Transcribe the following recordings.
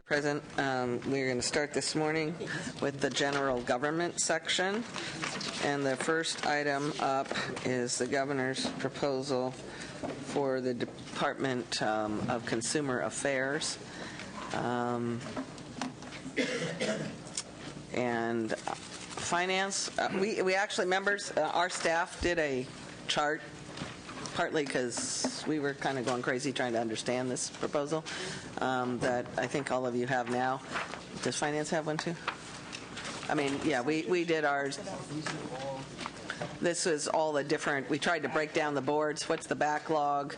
President, we're going to start this morning with the general government section. And the first item up is the governor's proposal for the Department of Consumer Affairs. And finance, we actually, members, our staff did a chart, partly because we were kind of going crazy trying to understand this proposal, that I think all of you have now. Does finance have one too? I mean, yeah, we did ours. This is all the different, we tried to break down the boards. What's the backlog?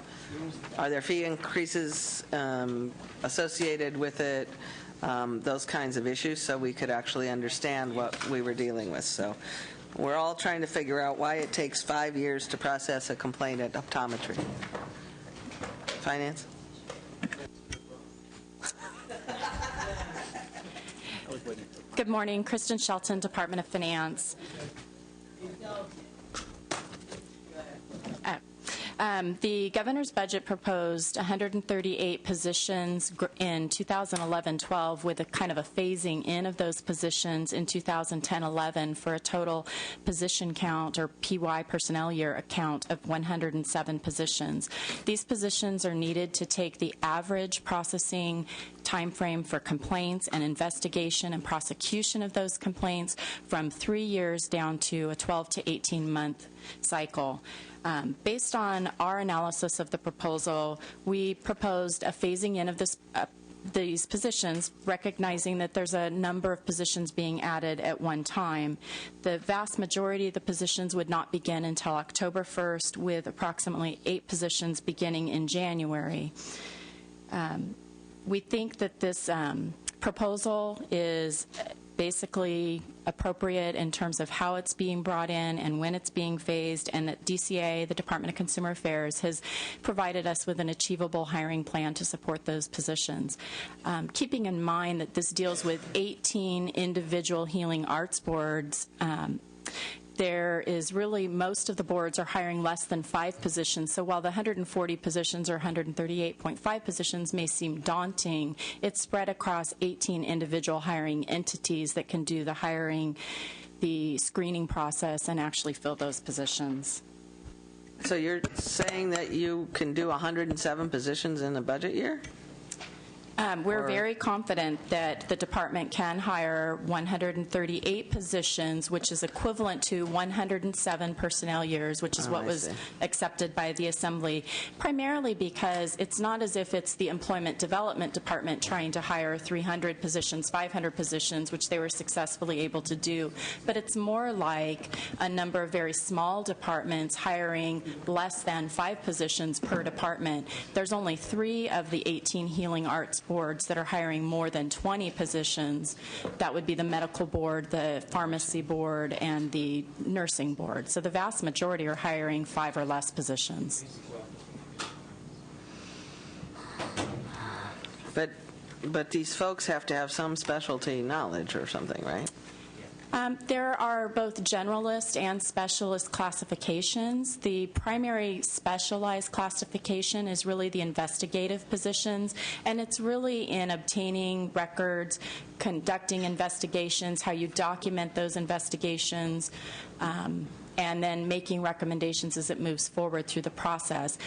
Are there fee increases associated with it? Those kinds of issues, so we could actually understand what we were dealing with. So we're all trying to figure out why it takes 5 years to process a complaint at optometry. Finance? Good morning. Kristen Shelton, Department of Finance. The governor's budget proposed 138 positions in 2011-12 with a kind of a phasing in of those positions in 2010-11 for a total position count or PY personnel year account of 107 positions. These positions are needed to take the average processing time frame for complaints and investigation and prosecution of those complaints from 3 years down to a 12 to 18 month cycle. Based on our analysis of the proposal, we proposed a phasing in of these positions, recognizing that there's a number of positions being added at one time. The vast majority of the positions would not begin until October 1st, with approximately 8 positions beginning in January. We think that this proposal is basically appropriate in terms of how it's being brought in and when it's being phased, and that DCA, the Department of Consumer Affairs, has provided us with an achievable hiring plan to support those positions. Keeping in mind that this deals with 18 individual healing arts boards, there is really, most of the boards are hiring less than 5 positions. So while the 140 positions or 138.5 positions may seem daunting, it's spread across 18 individual hiring entities that can do the hiring, the screening process, and actually fill those positions. So you're saying that you can do 107 positions in a budget year? We're very confident that the department can hire 138 positions, which is equivalent to 107 personnel years, which is what was accepted by the Assembly, primarily because it's not as if it's the Employment Development Department trying to hire 300 positions, 500 positions, which they were successfully able to do, but it's more like a number of very small departments hiring less than 5 positions per department. There's only 3 of the 18 healing arts boards that are hiring more than 20 positions. That would be the medical board, the pharmacy board, and the nursing board. So the vast majority are hiring 5 or less positions. But these folks have to have some specialty knowledge or something, right? There are both generalist and specialist classifications. The primary specialized classification is really the investigative positions, and it's really in obtaining records, conducting investigations, how you document those investigations, and then making recommendations as it moves forward through the process.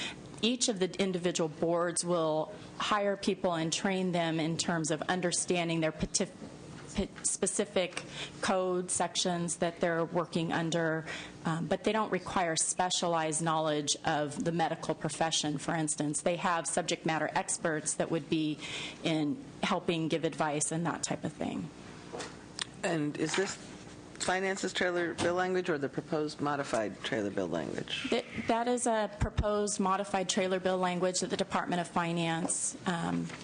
Each of the individual boards will hire people and train them in terms of understanding their specific code sections that they're working under, but they don't require specialized knowledge of the medical profession, for instance. They have subject matter experts that would be in helping give advice and that type of thing. And is this finance's trailer bill language or the proposed modified trailer bill language? That is a proposed modified trailer bill language that the Department of Finance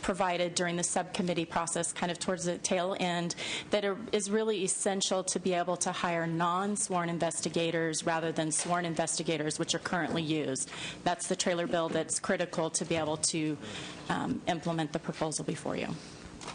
provided during the subcommittee process, kind of towards the tail end, that is really essential to be able to hire non-sworn investigators rather than sworn investigators, which are currently used. That's the trailer bill that's critical to be able to implement the proposal before you.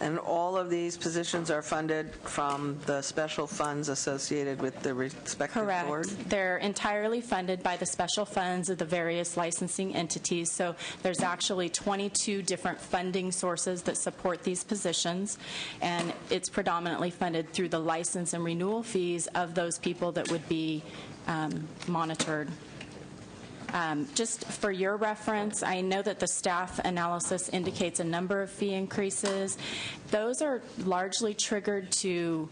And all of these positions are funded from the special funds associated with the respective board? Correct. They're entirely funded by the special funds of the various licensing entities. So there's actually 22 different funding sources that support these positions, and it's predominantly funded through the license and renewal fees of those people that would be monitored. Just for your reference, I know that the staff analysis indicates a number of fee increases. Those are largely triggered to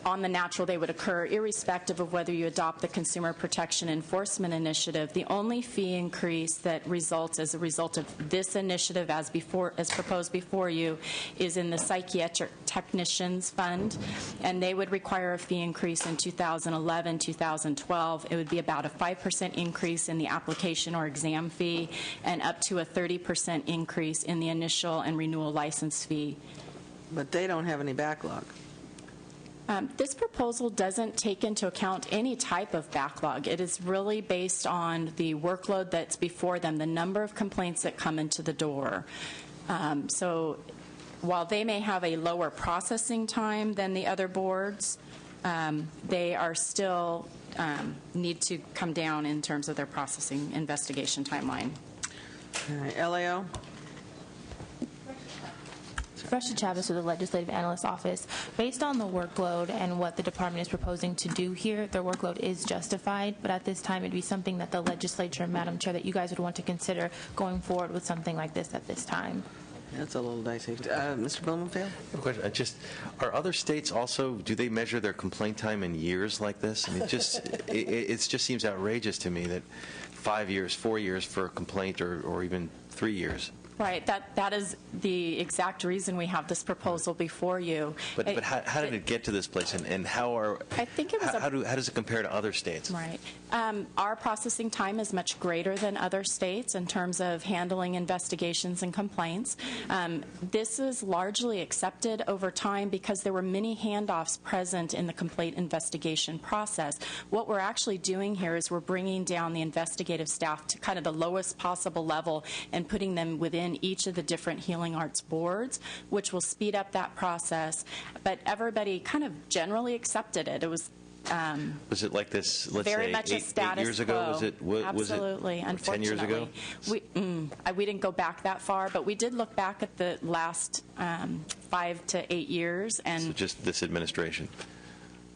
on the natural they would occur, irrespective of whether you adopt the Consumer Protection Enforcement Initiative. The only fee increase that results as a result of this initiative as proposed before you is in the Psychiatric Technicians Fund, and they would require a fee increase in 2011, 2012. It would be about a 5% increase in the application or exam fee and up to a 30% increase in the initial and renewal license fee. But they don't have any backlog. This proposal doesn't take into account any type of backlog. It is really based on the workload that's before them, the number of complaints that come into the door. So while they may have a lower processing time than the other boards, they are still need to come down in terms of their processing investigation timeline. All right, LAO? Russia Chavez with the Legislative Analyst Office. Based on the workload and what the department is proposing to do here, their workload is justified, but at this time it'd be something that the legislature, Madam Chair, that you guys would want to consider going forward with something like this at this time. That's a little dicey. Mr. Blumenfeld? I have a question. Are other states also, do they measure their complaint time in years like this? I mean, it just seems outrageous to me that 5 years, 4 years for a complaint or even 3 years. Right. That is the exact reason we have this proposal before you. But how did it get to this place, and how does it compare to other states? Right. Our processing time is much greater than other states in terms of handling investigations and complaints. This is largely accepted over time because there were many handoffs present in the complaint investigation process. What we're actually doing here is we're bringing down the investigative staff to kind of the lowest possible level and putting them within each of the different healing arts boards, which will speed up that process. But everybody kind of generally accepted it. It was it like this, let's very say, much a status 8 years ago? quo. Absolutely. Was it 10 years ago? We didn't go back that far, but we did look back at the last 5 to 8 years. And so just this administration?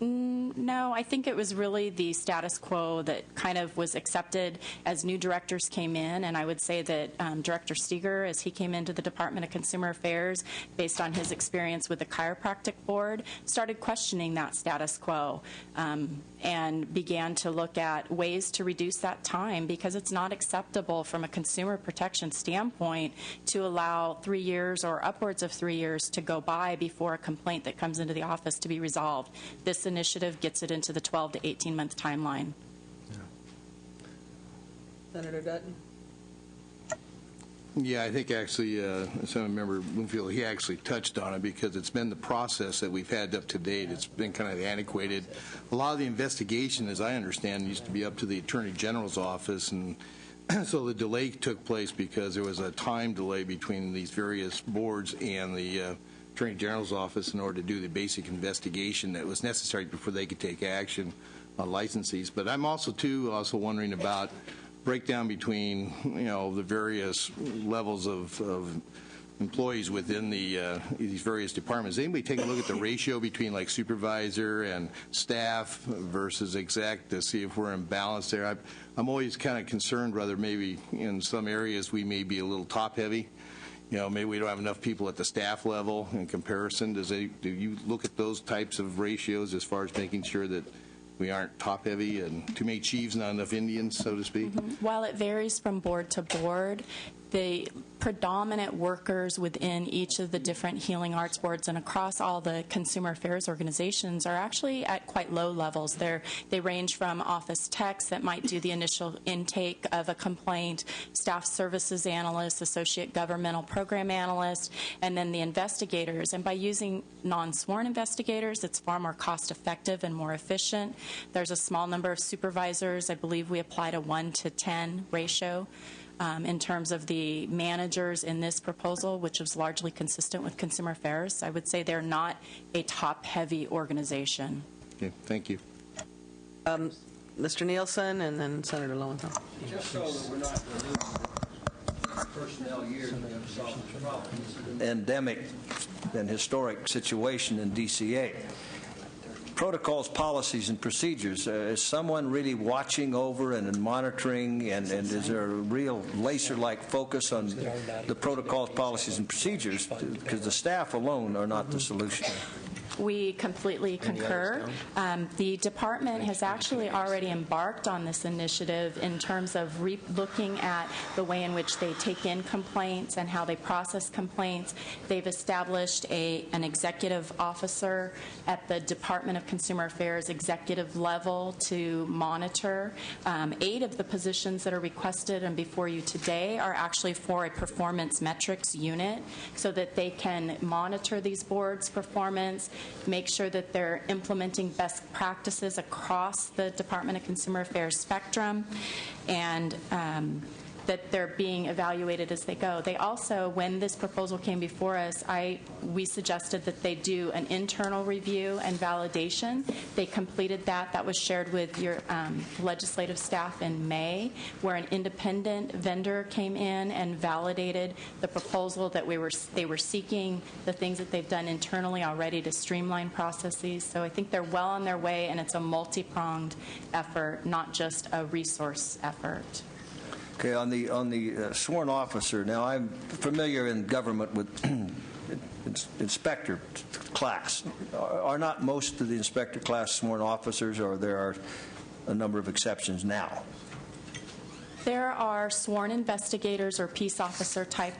No, I think it was really the status quo that kind of was accepted as new directors came in, and I would say that Director Steger, as he came into the Department of Consumer Affairs, based on his experience with the Chiropractic Board, started questioning that status quo and began to look at ways to reduce that time, because it's not acceptable from a consumer protection standpoint to allow 3 years or upwards of 3 years to go by before a complaint that comes into the office to be resolved. This initiative gets it into the 12 to 18-month timeline. Yeah. Senator Dutton? Yeah, I think actually, Member Bloomfield, he actually touched on it, because it's been the process that we've had up to date. It's been kind of antiquated. A lot of the investigation, as I understand, used to be up to the Attorney General's office, and so the delay took place because there was a time delay between these various boards and the Attorney General's office in order to do the basic investigation that was necessary before they could take action on licensees. But I'm also wondering about breakdown between, the various levels of employees within these various departments. Anybody take a look at the ratio between like supervisor and staff versus exec to see if we're in balance there? I'm always kind of concerned whether maybe in some areas we may be a little top heavy. Maybe we don't have enough people at the staff level in comparison. Do you look at those types of ratios as far as making sure that we aren't top heavy and too many chiefs, not enough Indians, so to speak? While it varies from board to board, the predominant workers within each of the different healing arts boards and across all the consumer affairs organizations are actually at quite low levels. They range from office techs that might do the initial intake of a complaint, staff services analysts, associate governmental program analysts, and then the investigators. And by using non-sworn investigators, it's far more cost effective and more efficient. There's a small number of supervisors. I believe we applied a 1 to 10 ratio. in terms of the managers in this proposal, which is largely consistent with Consumer Affairs. I would say they're not a top-heavy organization. Okay, thank you. Mr. Nielsen and then Senator Lowenthal. Just so that we're not losing personnel years, we're going to solve the problem. Endemic and historic situation in DCA. Protocols, policies, and procedures. Is someone really watching over and monitoring, and is there a real laser-like focus on the protocols, policies, and procedures? Because the staff alone are not the solution. We completely concur. The department has actually already embarked on this initiative in terms of looking at the way in which they take in complaints and how they process complaints. They've established an executive officer at the Department of Consumer Affairs executive level to monitor. 8 of the positions that are requested and before you today are actually for a performance metrics unit so that they can monitor these boards' performance, make sure that they're implementing best practices across the Department of Consumer Affairs spectrum, and that they're being evaluated as they go. They also, when this proposal came before us, we suggested that they do an internal review and validation. They completed that. That was shared with your legislative staff in May, where an independent vendor came in and validated the proposal that they were seeking, the things that they've done internally already to streamline processes. So I think they're well on their way, and it's a multi-pronged effort, not just a resource effort. Okay, on the sworn officer, now I'm familiar in government with inspector class. Are not most of the inspector class sworn officers, or there are a number of exceptions now? There are sworn investigators or peace officer type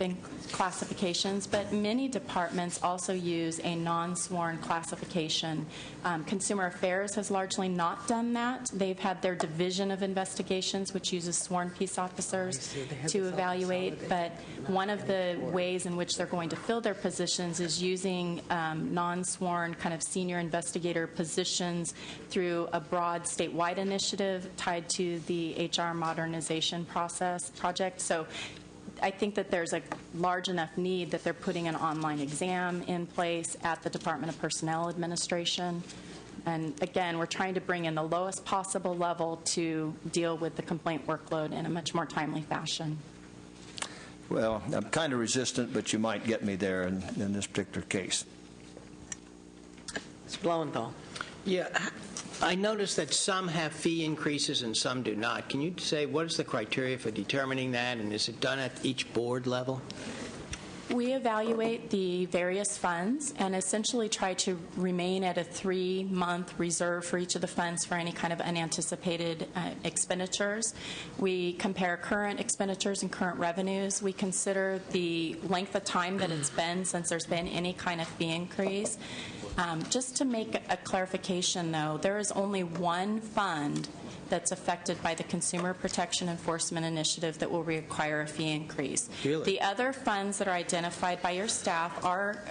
classifications, but many departments also use a non-sworn classification. Consumer Affairs has largely not done that. They've had their division of investigations, which uses sworn peace officers to evaluate, but one of the ways in which they're going to fill their positions is using non-sworn kind of senior investigator positions through a broad statewide initiative tied to the HR modernization project. So I think that there's a large enough need that they're putting an online exam in place at the Department of Personnel Administration. And again, we're trying to bring in the lowest possible level to deal with the complaint workload in a much more timely fashion. Well, I'm kind of resistant, but you might get me there in this particular case. Mr. Lowenthal. Yeah, I noticed that some have fee increases and some do not. Can you say what is the criteria for determining that, and is it done at each board level? We evaluate the various funds and essentially try to remain at a 3-month reserve for each of the funds for any kind of unanticipated expenditures. We compare current expenditures and current revenues. We consider the length of time that it's been since there's been any kind of fee increase. Just to make a clarification, though, there is only one fund that's affected by the Consumer Protection Enforcement Initiative that will require a fee increase. Really? The other funds that are identified by your staff are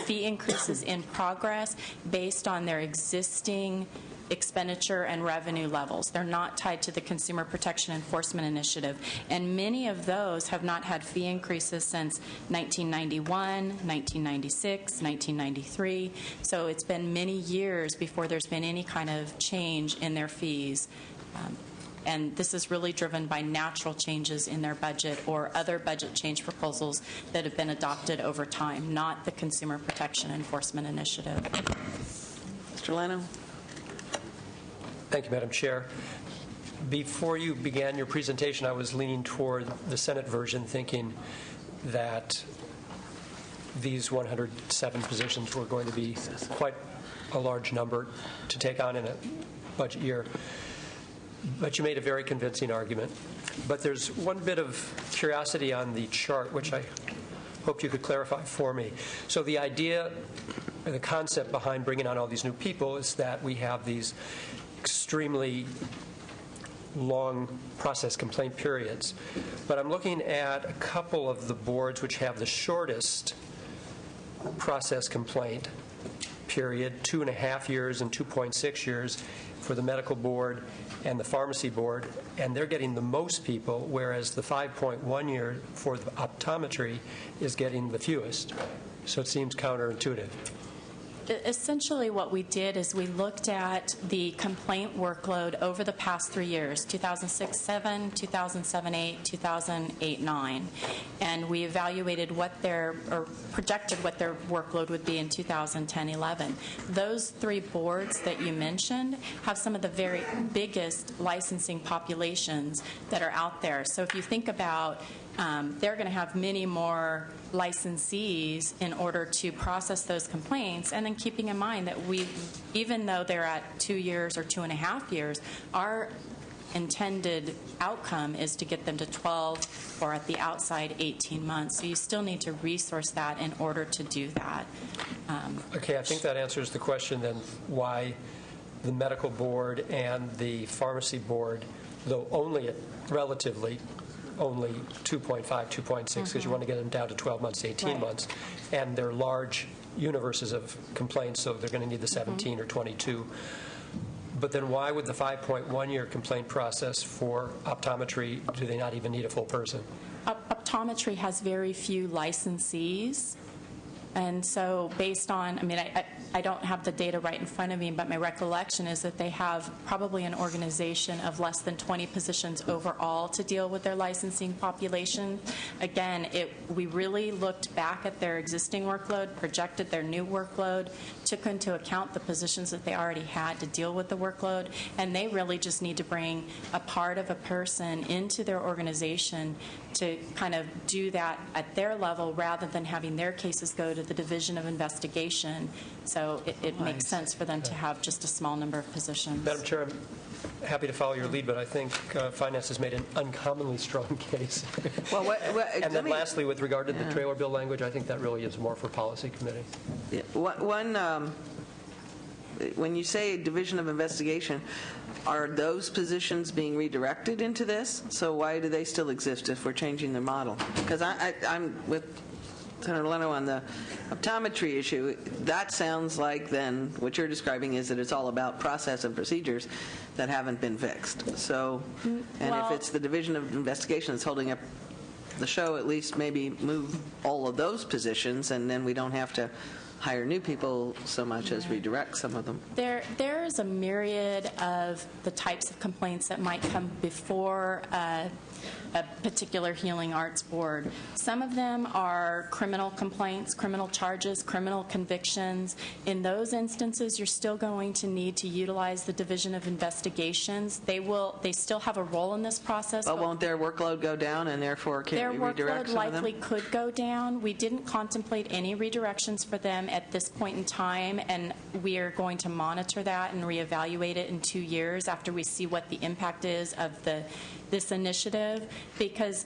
fee increases in progress based on their existing expenditure and revenue levels. They're not tied to the Consumer Protection Enforcement Initiative. And many of those have not had fee increases since 1991, 1996, 1993. So it's been many years before there's been any kind of change in their fees. And this is really driven by natural changes in their budget or other budget change proposals that have been adopted over time, not the Consumer Protection Enforcement Initiative. Mr. Leno. Thank you, Madam Chair. Before you began your presentation, I was leaning toward the Senate version, thinking that these 107 positions were going to be quite a large number to take on in a budget year. But you made a very convincing argument. But there's one bit of curiosity on the chart, which I hope you could clarify for me. So the idea, or the concept behind bringing on all these new people is that we have these extremely long process complaint periods. But I'm looking at a couple of the boards which have the shortest process complaint period, 2.5 years and 2.6 years. for the medical board and the pharmacy board, and they're getting the most people, whereas the 5.1 year for the optometry is getting the fewest. So it seems counterintuitive. Essentially, what we did is we looked at the complaint workload over the past 3 years, 2006-7, 2007-8, 2008-9, and we evaluated or projected what their workload would be in 2010-11. Those 3 boards that you mentioned have some of the very biggest licensing populations that are out there. So if you think about they're going to have many more licensees in order to process those complaints, and then keeping in mind that even though they're at 2 years or 2.5 years, our intended outcome is to get them to 12 or at the outside 18 months. So you still need to resource that in order to do that. Okay, I think that answers the question then why the medical board and the pharmacy board, though only relatively only 2.5, 2.6, because you want to get them down to 12 months, 18 Right. months, and they're large universes of complaints, so they're going to need the 17 or 22. But then why would the 5.1 year complaint process for optometry, do they not even need a full person? Optometry has very few licensees. And so based on, I don't have the data right in front of me, but my recollection is that they have probably an organization of less than 20 positions overall to deal with their licensing population. Again, we really looked back at their existing workload, projected their new workload, took into account the positions that they already had to deal with the workload, and they really just need to bring a part of a person into their organization to kind of do that at their level rather than having their cases go to the Division of Investigation. So it makes sense for them to have just a small number of positions. Madam Chair, I'm happy to follow your lead, but I think Finance has made an uncommonly strong case. Well, And then lastly, with regard to the trailer bill language, I think that really is more for policy committee. Yeah, when you say Division of Investigation, are those positions being redirected into this? So why do they still exist if we're changing their model? Because I'm with Senator Leno on the optometry issue. That sounds like then what you're describing is that it's all about process and procedures that haven't been fixed. So, and if it's the Division of Investigation that's holding up the show, at least maybe move all of those positions, and then we don't have to hire new people so much as redirect some of them. There is a myriad of the types of complaints that might come before a particular healing arts board. Some of them are criminal complaints, criminal charges, criminal convictions. In those instances, you're still going to need to utilize the Division of Investigations. They still have a role in this process. But won't their workload go down, and therefore can't we redirect their some workload of them? likely could go down. We didn't contemplate any redirections for them at this point in time, and we are going to monitor that and reevaluate it in 2 years after we see what the impact is of this initiative, because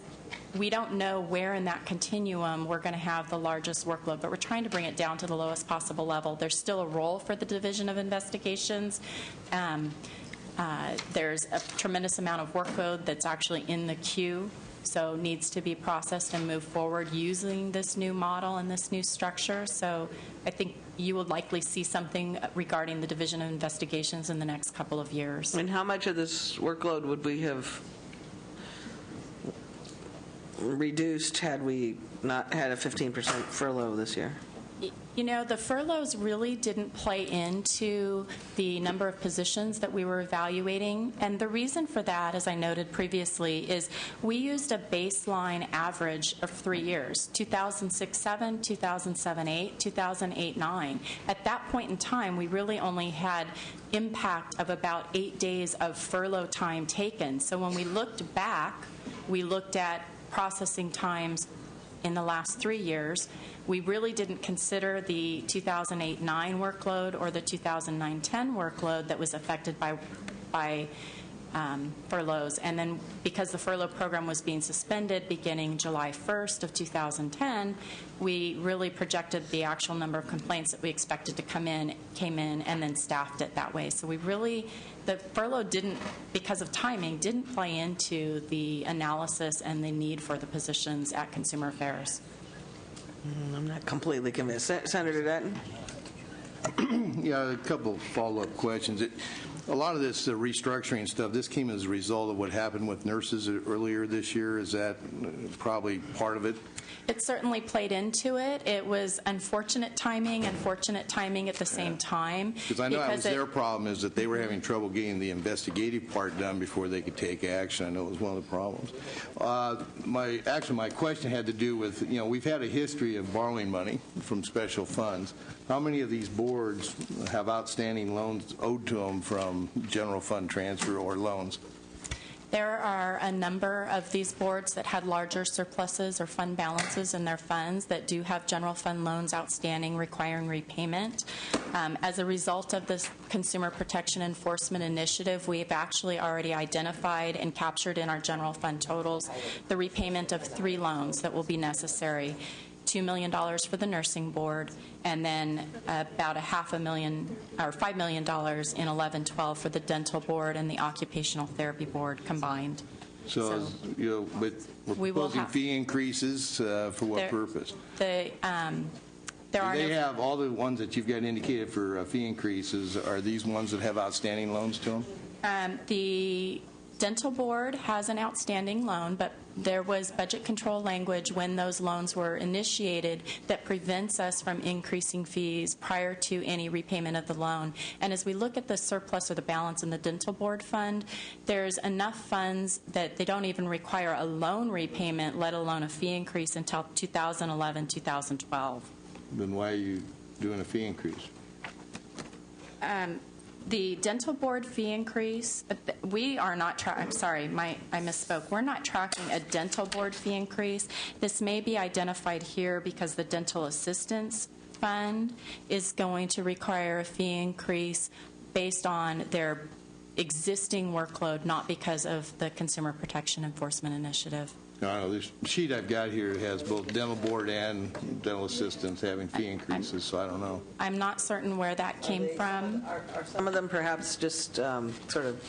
we don't know where in that continuum we're going to have the largest workload, but we're trying to bring it down to the lowest possible level. There's still a role for the Division of Investigations. There's a tremendous amount of workload that's actually in the queue, so needs to be processed and move forward using this new model and this new structure. So I think you will likely see something regarding the Division of Investigations in the next couple of years. And how much of this workload would we have reduced had we not had a 15% furlough this year? You know, the furloughs really didn't play into the number of positions that we were evaluating. And the reason for that, as I noted previously, is we used a baseline average of 3 years, 2006-7, 2007-8, 2008-9. At that point in time, we really only had impact of about 8 days of furlough time taken. So when we looked back, we looked at processing times in the last 3 years. We really didn't consider the 2008-9 workload or the 2009-10 workload that was affected by furloughs. And then because the furlough program was being suspended beginning July 1st of 2010, we really projected the actual number of complaints that we expected to came in, and then staffed it that way. So the furlough didn't, because of timing, didn't play into the analysis and the need for the positions at Consumer Affairs. I'm not completely convinced. Senator Dutton? Yeah, a couple follow-up questions. A lot of this restructuring stuff, this came as a result of what happened with nurses earlier this year. Is that probably part of it? It certainly played into it. It was unfortunate timing at the same time. Because I know that was their problem, is that they were having trouble getting the investigative part done before they could take action. I know it was one of the problems. My question had to do with, we've had a history of borrowing money from special funds. How many of these boards have outstanding loans owed to them from general fund transfer or loans? There are a number of these boards that had larger surpluses or fund balances in their funds that do have general fund loans outstanding requiring repayment. As a result of this Consumer Protection Enforcement Initiative, we've actually already identified and captured in our general fund totals the repayment of 3 loans that will be necessary. $2 million for the nursing board, and then about $500,000 or $5 million in 11-12 for the dental board and the occupational therapy board combined. So we're proposing fee increases for what purpose? They have all the ones that you've got indicated for fee increases. Are these ones that have outstanding loans to them? The dental board has an outstanding loan, but there was budget control language when those loans were initiated that prevents us from increasing fees prior to any repayment of the loan. And as we look at the surplus or the balance in the dental board fund, there's enough funds that they don't even require a loan repayment, let alone a fee increase until 2011, 2012. Then why are you doing a fee increase? The dental board fee increase, we are not I misspoke. We're not tracking a dental board fee increase. This may be identified here because the dental assistance fund is going to require a fee increase based on their existing workload, not because of the Consumer Protection Enforcement Initiative. No, this sheet I've got here has both dental board and dental assistants having fee increases, so I don't know. I'm not certain where that came from. Are some of them perhaps just sort of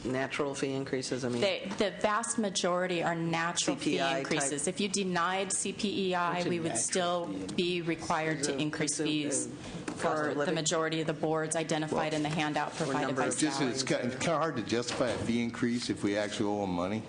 natural fee increases? I mean, The vast majority are natural fee CPI increases. type. If you denied CPEI, we would still be required to increase fees for the majority of the boards identified in the handout provided by It's salaries. kind of hard to justify a fee increase if we actually owe them money.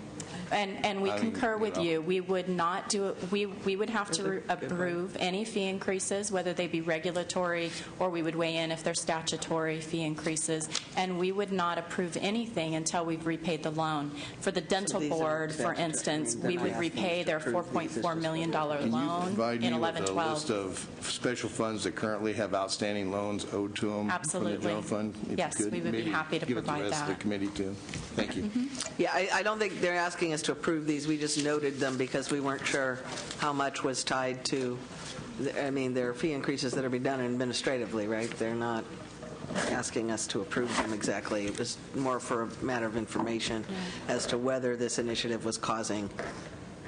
And we concur with you. We would not do it. We would have to approve any fee increases, whether they be regulatory or we would weigh in if they're statutory fee increases. And we would not approve anything until we've repaid the loan. For the dental these are board, for statutory. instance, Then we I would ask you repay to their approve these. $4.4 million loan Can you provide in me with a list 11-12. of special funds that currently have outstanding loans owed to them Absolutely. from the general fund? If Yes, you could, we would be maybe happy to give it provide the rest of that. the committee too. Thank you. yeah, I don't think they're asking us to approve these. We just noted them because we weren't sure how much was tied to, there are fee increases that are being done administratively, right? They're not asking us to approve them exactly. It was more for a matter of information as to whether this initiative was causing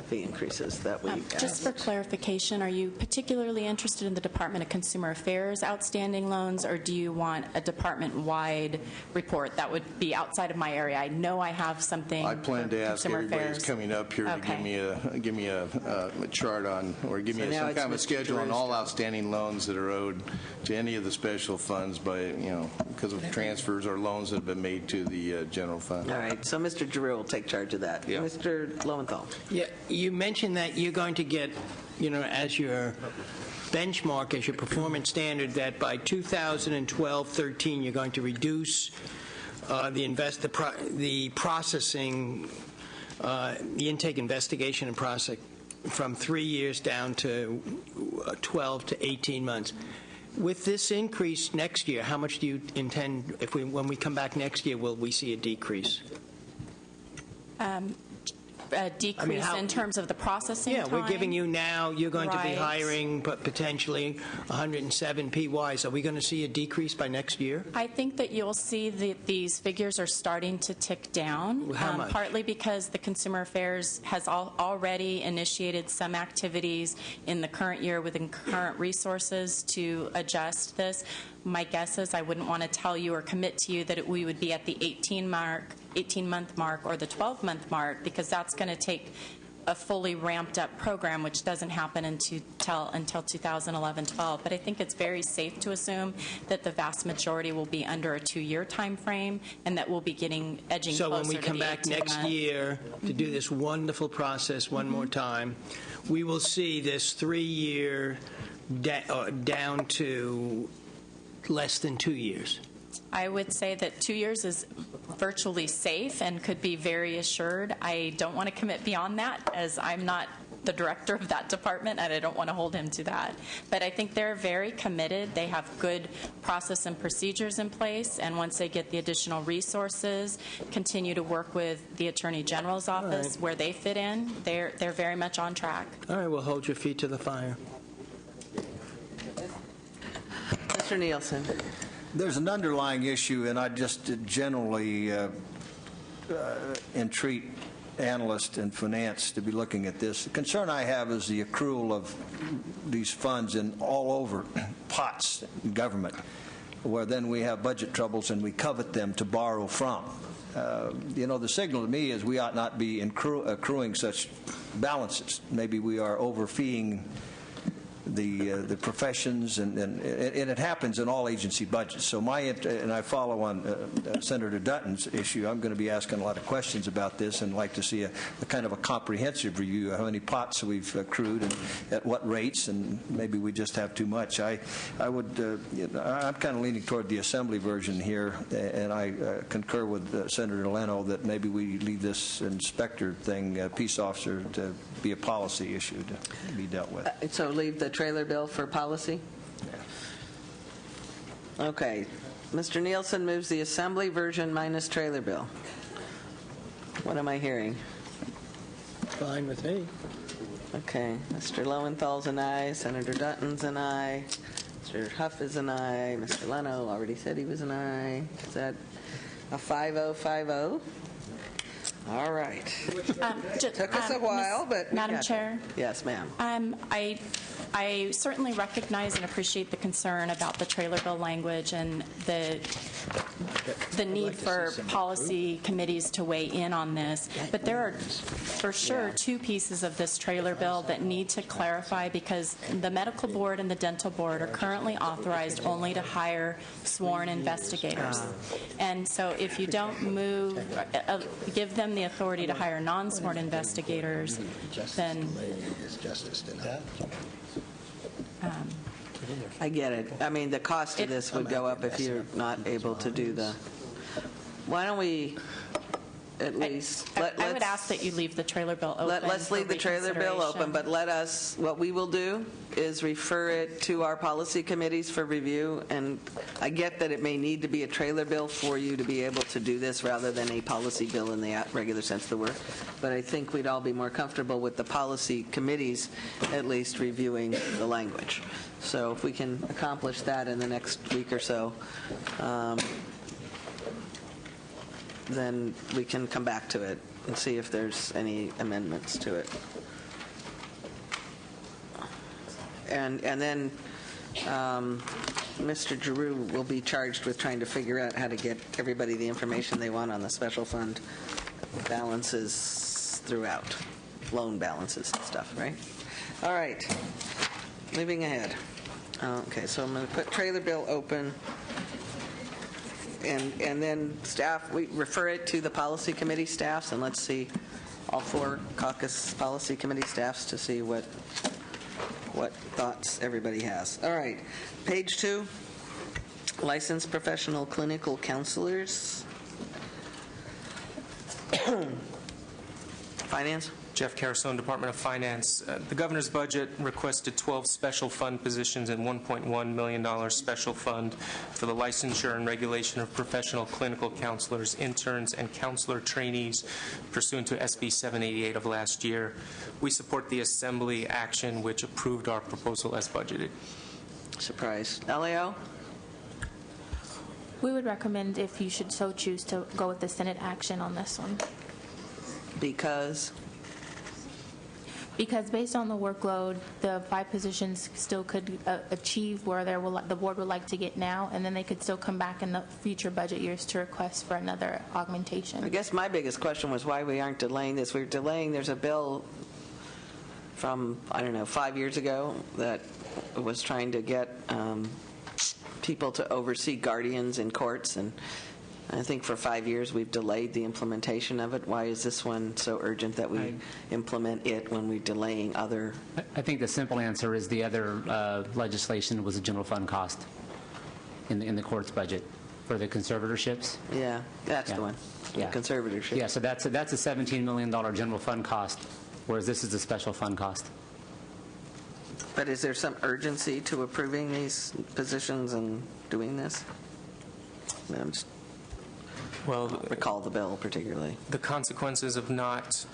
fee increases that we Just for clarification, are you particularly interested in the Department of Consumer Affairs outstanding loans, or do you want a department-wide report that would be outside of my area? I know I have something I plan to for ask Consumer everybody Affairs. who's coming up here to give me a chart on, or give me So now some it's kind of a Mr. schedule on Drew's all job. outstanding loans that are owed to any of the special funds by, because of transfers or loans that have been made to the general fund. All right, so Mr. Drew will take charge of that. Yeah. Mr. Lowenthal. Yeah, you mentioned that you're going to get, as your benchmark, as your performance standard, that by 2012-13 you're going to reduce the processing, the intake investigation and process from 3 years down to 12 to 18 months. With this increase next year, how much do you intend, when we come back next year, will we see a decrease? A decrease in terms of the processing Yeah, time? we're giving you now, you're going to be Right. hiring potentially 107 PYs. Are we going to see a decrease by next year? I think that you'll see that these figures are starting to tick down. How much? Partly because the Consumer Affairs has already initiated some activities in the current year within current resources to adjust this. My guess is I wouldn't want to tell you or commit to you that we would be at the 18-month mark or the 12-month mark, because that's going to take a fully ramped-up program, which doesn't happen until 2011-12. But I think it's very safe to assume that the vast majority will be under a 2-year time frame, and that we'll be edging So closer when we to come the back 18 next months. year to do this wonderful process one more time, we will see this 3-year down to less than 2 years. I would say that 2 years is virtually safe and could be very assured. I don't want to commit beyond that, as I'm not the director of that department, and I don't want to hold him to that. But I think they're very committed. They have good process and procedures in place, and once they get the additional resources, continue to work with the Attorney General's office where they fit in. They're very much on track. All right, we'll hold your feet to the fire. Mr. Nielsen. There's an underlying issue, and I just generally entreat analysts in finance to be looking at this. The concern I have is the accrual of these funds in all over pots in government, where then we have budget troubles and we covet them to borrow from. The signal to me is we ought not be accruing such balances. Maybe we are overfeeing the professions, and it happens in all agency budgets. So and I follow on Senator Dutton's issue. I'm going to be asking a lot of questions about this, and like to see a kind of a comprehensive review of how many pots we've accrued and at what rates, and maybe we just have too much. I'm kind of leaning toward the Assembly version here, and I concur with Senator Leno that maybe we leave this inspector thing, peace officer, to be a policy issue to be dealt with. So leave the trailer bill for policy? Okay. Mr. Nielsen moves the Assembly version minus trailer bill. What am I hearing? Fine with me. Okay. Mr. Lowenthal's an aye. Senator Dutton's an aye. Mr. Huff is an aye. Mr. Leno already said he was an aye. Is that a 5-0-5-0? All right. Took us a while, but we Madam got Chair? there. Yes, ma'am. I certainly recognize and appreciate the concern about the trailer bill language and the need for policy committees to weigh in on this. But there are, for sure, two pieces of this trailer bill that need to clarify, because the medical board and the dental board are currently authorized only to hire sworn investigators. And so if you don't give them the authority to hire non-sworn investigators, then I get it. I mean, the cost of this would go up if you're not able to do the... Why don't we at least... I would ask that you leave the trailer bill open. Let's leave the trailer bill open, but what we will do is refer it to our policy committees for review, and I get that it may need to be a trailer bill for you to be able to do this rather than a policy bill in the regular sense of the word, but I think we'd all be more comfortable with the policy committees at least reviewing the language. So if we can accomplish that in the next week or so, then we can come back to it and see if there's any amendments to it. And then Mr. Giroux will be charged with trying to figure out how to get everybody the information they want on the special fund balances throughout, loan balances and stuff, right? All right, moving ahead. Okay, so I'm going to put trailer bill open. And then staff, we refer it to the policy committee staffs, and let's see all 4 caucus policy committee staffs to see what thoughts everybody has. All right, page 2, licensed professional clinical counselors. Finance? Jeff Carasone, Department of Finance. The governor's budget requested 12 special fund positions and $1.1 million special fund for the licensure and regulation of professional clinical counselors, interns, and counselor trainees pursuant to SB 788 of last year. We support the Assembly action, which approved our proposal as budgeted. Surprise. Leo? We would recommend, if you should so choose, to go with the Senate action on this one. Because? Because based on the workload, the 5 positions still could achieve where the board would like to get now, and then they could still come back in the future budget years to request for another augmentation. I guess my biggest question was why we aren't delaying this. We're delaying, there's a bill from, I don't know, 5 years ago that was trying to get people to oversee guardians in courts, and I think for 5 years we've delayed the implementation of it. Why is this one so urgent that we implement it when we're delaying other? I think the simple answer is the other legislation was a general fund cost in the court's budget for the conservatorships. Yeah, that's the one. Yeah. Conservatorship. Yeah, so that's a $17 million general fund cost, whereas this is a special fund cost. But is there some urgency to approving these positions and doing this? I'm just Well, recall the bill particularly. the consequences of not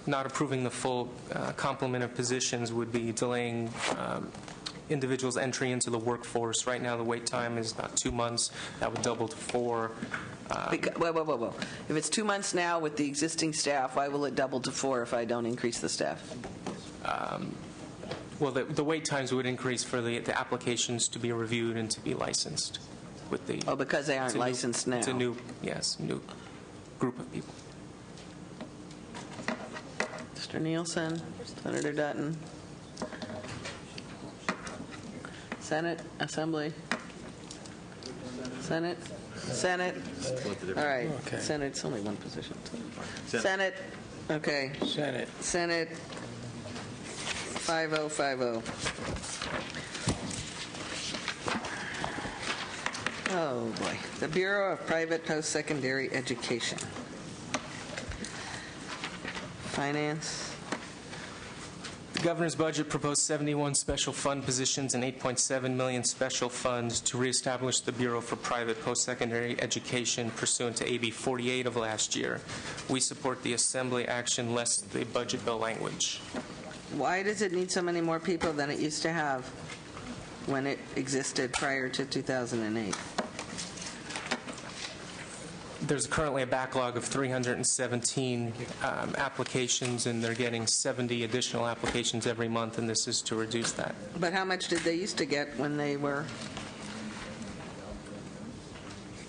approving the full complement of positions would be delaying individuals' entry into the workforce. Right now, the wait time is about 2 months. That would double to 4. Whoa. If it's 2 months now with the existing staff, why will it double to 4 if I don't increase the staff? Well, the wait times would increase for the applications to be reviewed and to be licensed. With the, Oh, because they aren't licensed now. It's a new group of people. Mr. Nielsen, Senator Dutton. Senate, Assembly. Senate. All right. Okay. Senate's only one position. Senate. Okay. Senate. 5050. Oh, boy. The Bureau of Private Post-Secondary Education. Finance. The governor's budget proposed 71 special fund positions and 8.7 million special funds to reestablish the Bureau for Private Post-Secondary Education pursuant to AB 48 of last year. We support the Assembly action less the budget bill language. Why does it need so many more people than it used to have when it existed prior to 2008? There's currently a backlog of 317 applications, and they're getting 70 additional applications every month, and this is to reduce that. But how much did they used to get when they were?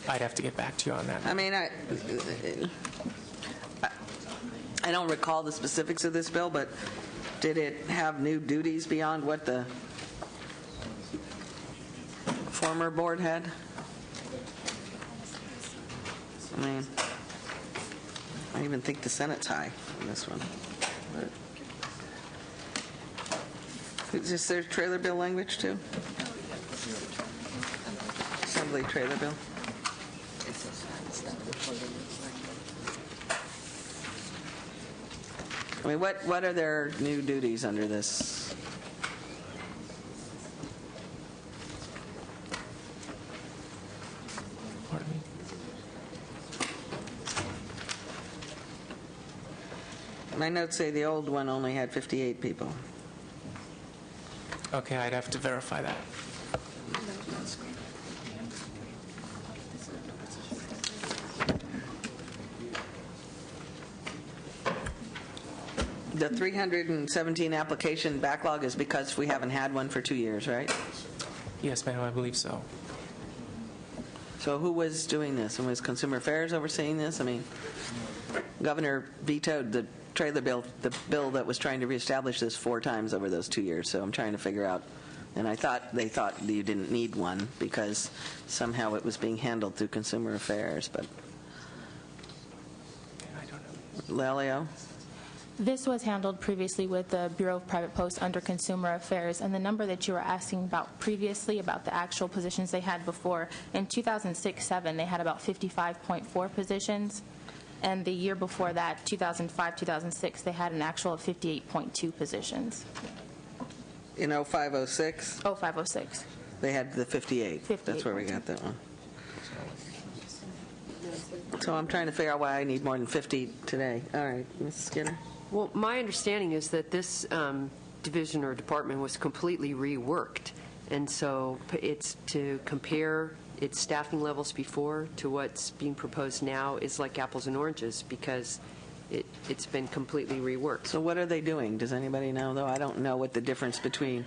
I'd have to get back to you on that. I mean, I don't recall the specifics of this bill, but did it have new duties beyond what the former board had? I mean, I even think the Senate's high on this one. Is there trailer bill language too? Assembly trailer bill? I mean, what are their new duties under this? Pardon me? My notes say the old one only had 58 people. Okay, I'd have to verify that. The 317 application backlog is because we haven't had one for 2 years, right? Yes, ma'am, I believe so. So who was doing this? And was Consumer Affairs overseeing this? I mean, Governor vetoed the trailer bill, the bill that was trying to reestablish this 4 times over those 2 years. So I'm trying to figure out, and they thought you didn't need one because somehow it was being handled through Consumer Affairs, but. I don't know. Lelio? This was handled previously with the Bureau of Private Posts under Consumer Affairs, and the number that you were asking about previously, about the actual positions they had before, in 2006-07, they had about 55.4 positions, and the year before that, 2005-2006, they had an actual of 58.2 positions. In 0506, 05-06. they had the 58. That's where we got that one. So I'm trying to figure out why I need more than 50 today. All right, Mrs. Skinner. Well, my understanding is that this division or department was completely reworked, and so it's to compare its staffing levels before to what's being proposed now is like apples and oranges because it's been completely reworked. So what are they doing? Does anybody know, though? I don't know what the difference between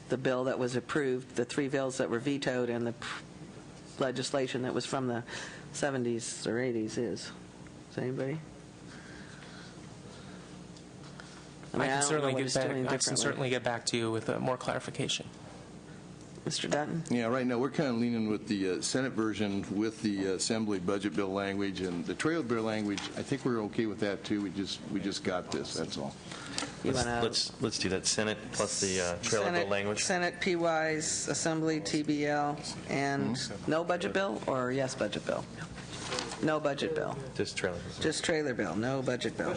the bill that was approved, the 3 bills that were vetoed, and the legislation that was from the 70s or 80s is. Does anybody? I mean, I don't know what it's doing I can differently. certainly get back to you with more clarification. Mr. Dutton? Yeah, right now, we're kind of leaning with the Senate version with the Assembly budget bill language, and the trailer bill language, I think we're okay with that, too. We just got this, that's all. Let's do that. Senate plus the trailer bill language. Senate, P-WISE, Assembly, TBL, and no budget bill, or yes budget bill? No budget bill. Just trailer. Just trailer bill, no budget bill.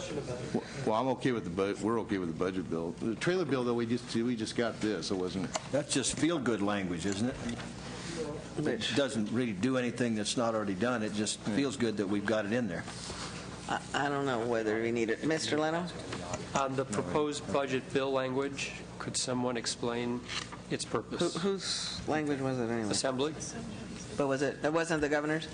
Well, I'm okay with we're okay with the budget bill. The trailer bill, though, we just got this, it wasn't. That's just feel-good language, isn't it? It doesn't really do anything that's not already done. It just feels good that we've got it in there. I don't know whether we need it. Mr. Leno? On the proposed budget bill language, could someone explain its purpose? Whose language was it anyway? Assembly? But it wasn't the governor's?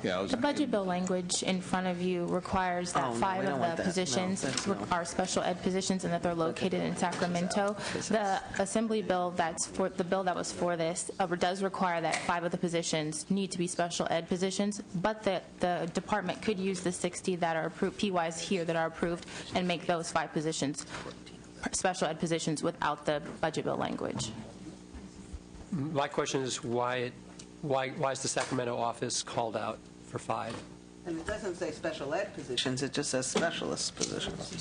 Yeah, The budget bill language in front of you requires that Oh, no, 5 we don't of want the that. positions No, that's no. are special ed positions and that they're located in Sacramento. The Assembly bill the bill that was for this does require that 5 of the positions need to be special ed positions, but the department could use the 60 that are approved, PYs here that are approved, and make those 5 positions special ed positions without the budget bill language. My question is why is the Sacramento office called out for 5? And it doesn't say special ed positions, it just says specialist positions.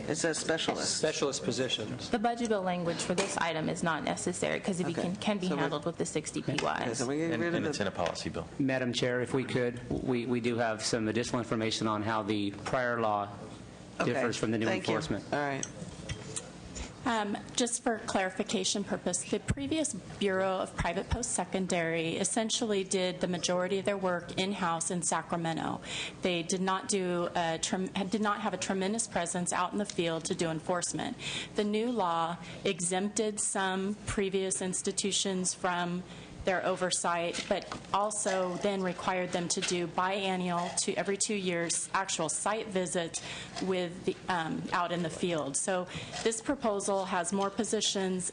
It says specialist. Specialist positions. The budget bill language for this item is not necessary because it Okay. can be So we- handled with the 60 Okay, PYs. so we get rid And of it's in a policy bill. Madam Chair, if we could, we do have some additional information on how the prior law differs from the new Thank you. enforcement. All right. Just for clarification purpose, the previous Bureau of Private Post-Secondary essentially did the majority of their work in-house in Sacramento. They did not have a tremendous presence out in the field to do enforcement. The new law exempted some previous institutions from their oversight, but also then required them to do biannual to every 2 years actual site visits with out in the field. So this proposal has more positions,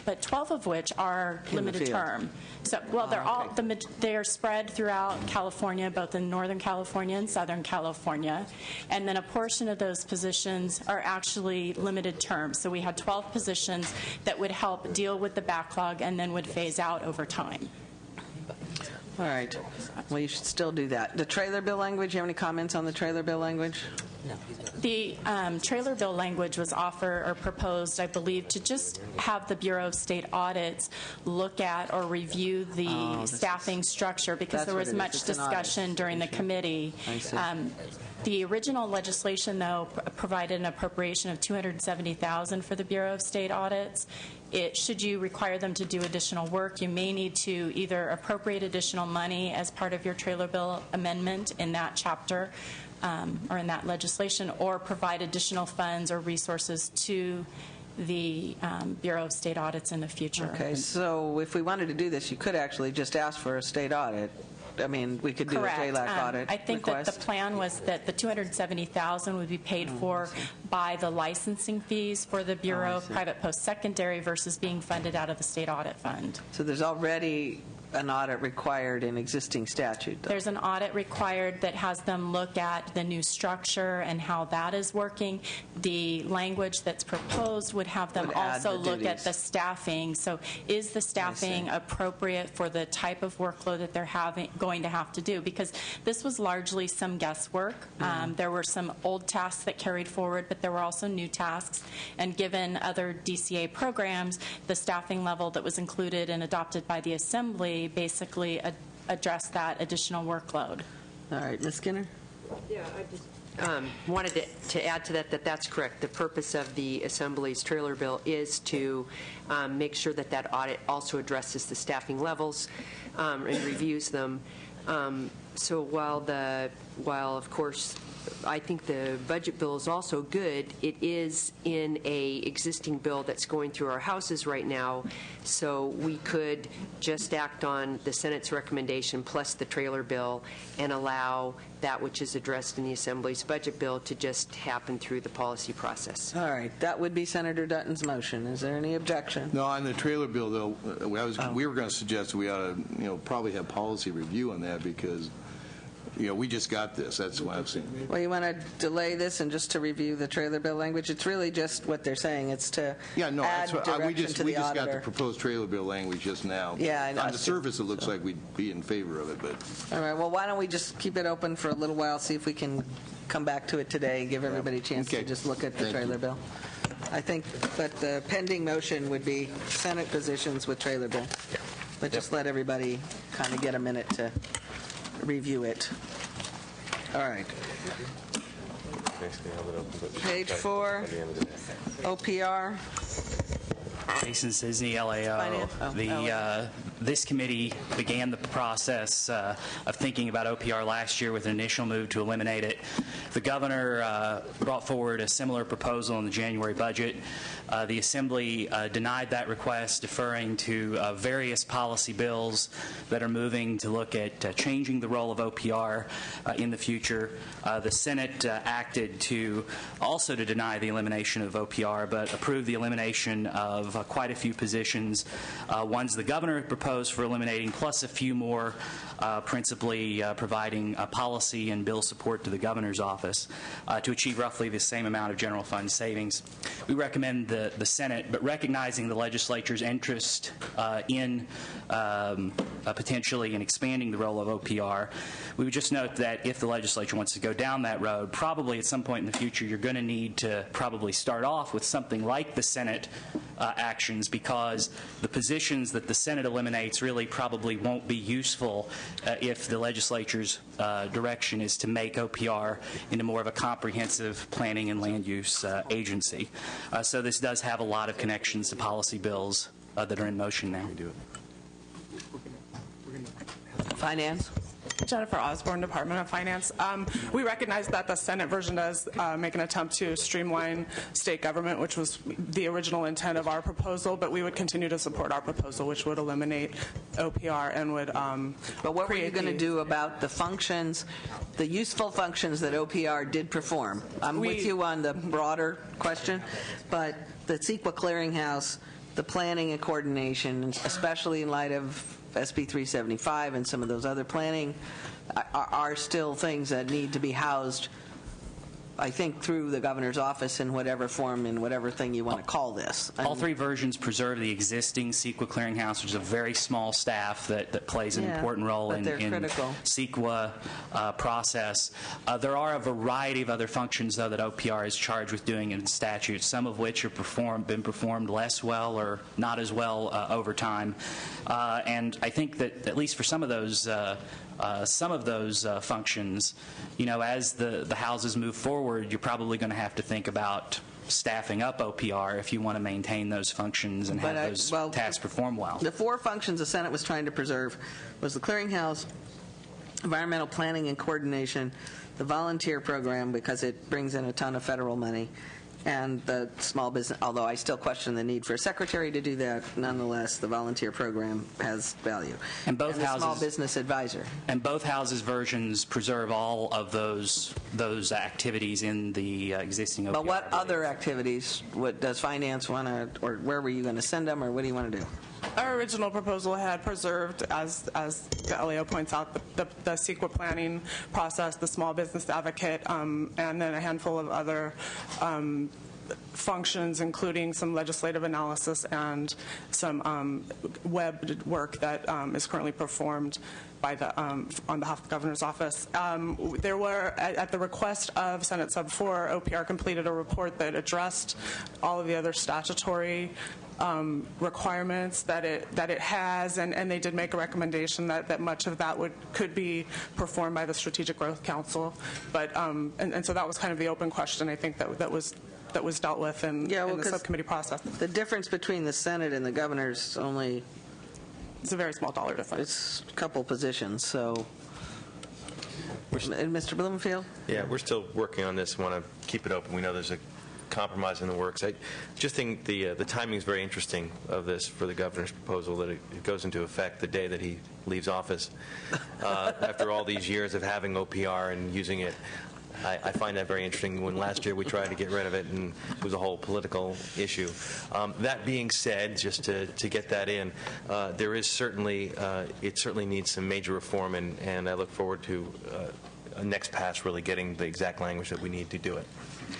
but 12 of which are In the limited field. term. So, well, they're spread throughout California, both in Northern California and Southern California, and then a portion of those positions are actually limited term. So we had 12 positions that would help deal with the backlog and then would phase out over time. All right. Well, you should still do that. The trailer bill language, you have any comments on the trailer bill language? The trailer bill language was offered or proposed, I believe, to just have the Bureau of State Audits look at or review the staffing structure because that's there what was it is. much It's an audit discussion during the committee. I see. The original legislation, though, provided an appropriation of $270,000 for the Bureau of State Audits. Should you require them to do additional work, you may need to either appropriate additional money as part of your trailer bill amendment in that chapter or in that legislation, or provide additional funds or resources to the Bureau of State Audits in the future. Okay, so if we wanted to do this, you could actually just ask for a state audit. I mean, we could do Correct. a JLAC audit I think that request. the plan was that the $270,000 would be paid for by the licensing fees for the Bureau of Private Post-Secondary versus being funded out of the state audit fund. So there's already an audit required in existing statute, though. There's an audit required that has them look at the new structure and how that is working. The language that's proposed would have them Would add also the look at duties. the staffing. So is the staffing appropriate for the type of workload that they're going to have to do? Because this was largely some guesswork. There were some old tasks that carried forward, but there were also new tasks. And given other DCA programs, the staffing level that was included and adopted by the Assembly basically addressed that additional workload. All right, Ms. Skinner? Yeah, I just wanted to add to that that's correct. The purpose of the Assembly's trailer bill is to make sure that audit also addresses the staffing levels and reviews them. So while of course I think the budget bill is also good, it is in a existing bill that's going through our houses right now, so we could just act on the Senate's recommendation plus the trailer bill and allow that which is addressed in the Assembly's budget bill to just happen through the policy process. All right, that would be Senator Dutton's motion. Is there any objection? No, on the trailer bill, though, we were going to suggest we ought to, probably have policy review on that because we just got this. That's why I'm saying. Well, you want to delay this and just to review the trailer bill language? It's really just what they're saying. It's to add direction we just to the got the auditor. proposed trailer bill language just now. Yeah, I know. On the surface, it looks like we'd be in favor of it, but All right, well, why don't we just keep it open for a little while, see if we can come back to it today, give everybody a chance to Okay. just look at the Thank trailer you. bill. I think that the pending motion would be Senate positions with trailer bill. But just let everybody kind of get a minute to review it. All right. Page 4, OPR. Jason Cisney, LAO. Finance? Oh, LAO. This committee began the process of thinking about OPR last year with an initial move to eliminate it. The governor brought forward a similar proposal in the January budget. The Assembly denied that request, deferring to various policy bills that are moving to look at changing the role of OPR in the future. The Senate acted to also to deny the elimination of OPR, but approved the elimination of quite a few positions, ones the governor had proposed for eliminating, plus a few more, principally providing policy and bill support to the governor's office to achieve roughly the same amount of general fund savings. We recommend the Senate, but recognizing the legislature's interest in potentially in expanding the role of OPR, we would just note that if the legislature wants to go down that road, probably at some point in the future you're going to need to probably start off with something like the Senate actions, because the positions that the Senate eliminates really probably won't be useful if the legislature's direction is to make OPR into more of a comprehensive planning and land use agency. So this does have a lot of connections to policy bills that are in motion now. Finance? Jennifer Osborne, Department of Finance. We recognize that the Senate version does make an attempt to streamline state government, which was the original intent of our proposal, but we would continue to support our proposal, which would eliminate OPR and would But what were you going to do about the functions, the useful functions that OPR did perform? I'm with you on the broader question, but the CEQA clearinghouse, the planning and coordination, especially in light of SB 375 and some of those other planning, are still things that need to be housed, I think, through the governor's office in whatever form, in whatever thing you want to call this. All three versions preserve the existing CEQA clearinghouse, which is a very small staff that plays an important role in CEQA process. There are a variety of other functions, though, that OPR is charged with doing in statute, some of which are been performed less well or not as well over time. And I think that at least for some of those functions, as the houses move forward, you're probably going to have to think about staffing up OPR if you want to maintain those functions and have those tasks perform well. The four functions the Senate was trying to preserve was the clearinghouse, environmental planning and coordination, the volunteer program, because it brings in a ton of federal money, and the small business, although I still question the need for a secretary to do that, nonetheless, the volunteer program has value. And both the houses, small business advisor. And both houses' versions preserve all of those activities in the existing OPR. But what other activities does finance want to, or where were you going to send them, or what do you want to do? Our original proposal had preserved, as the LAO points out, the CEQA planning process, the small business advocate, and then a handful of other functions, including some legislative analysis and some web work that is currently performed by on behalf of the governor's office. There were, at the request of Senate Sub 4, OPR completed a report that addressed all of the other statutory requirements that it has, and they did make a recommendation that much of that could be performed by the Strategic Growth Council. But and so that was kind of the open question, I think, that was dealt with in the subcommittee process. The difference between the Senate and the governor's only... It's a very small dollar difference. It's a couple positions, so... And Mr. Blumenfield? Yeah, we're still working on this. We want to keep it open. We know there's a compromise in the works. I just think the timing is very interesting of this for the governor's proposal, that it goes into effect the day that he leaves office after all these years of having OPR and using it. I find that very interesting. When last year we tried to get rid of it, and it was a whole political issue. That being said, just to get that in, there is certainly it certainly needs some major reform, and I look forward to next pass really getting the exact language that we need to do it.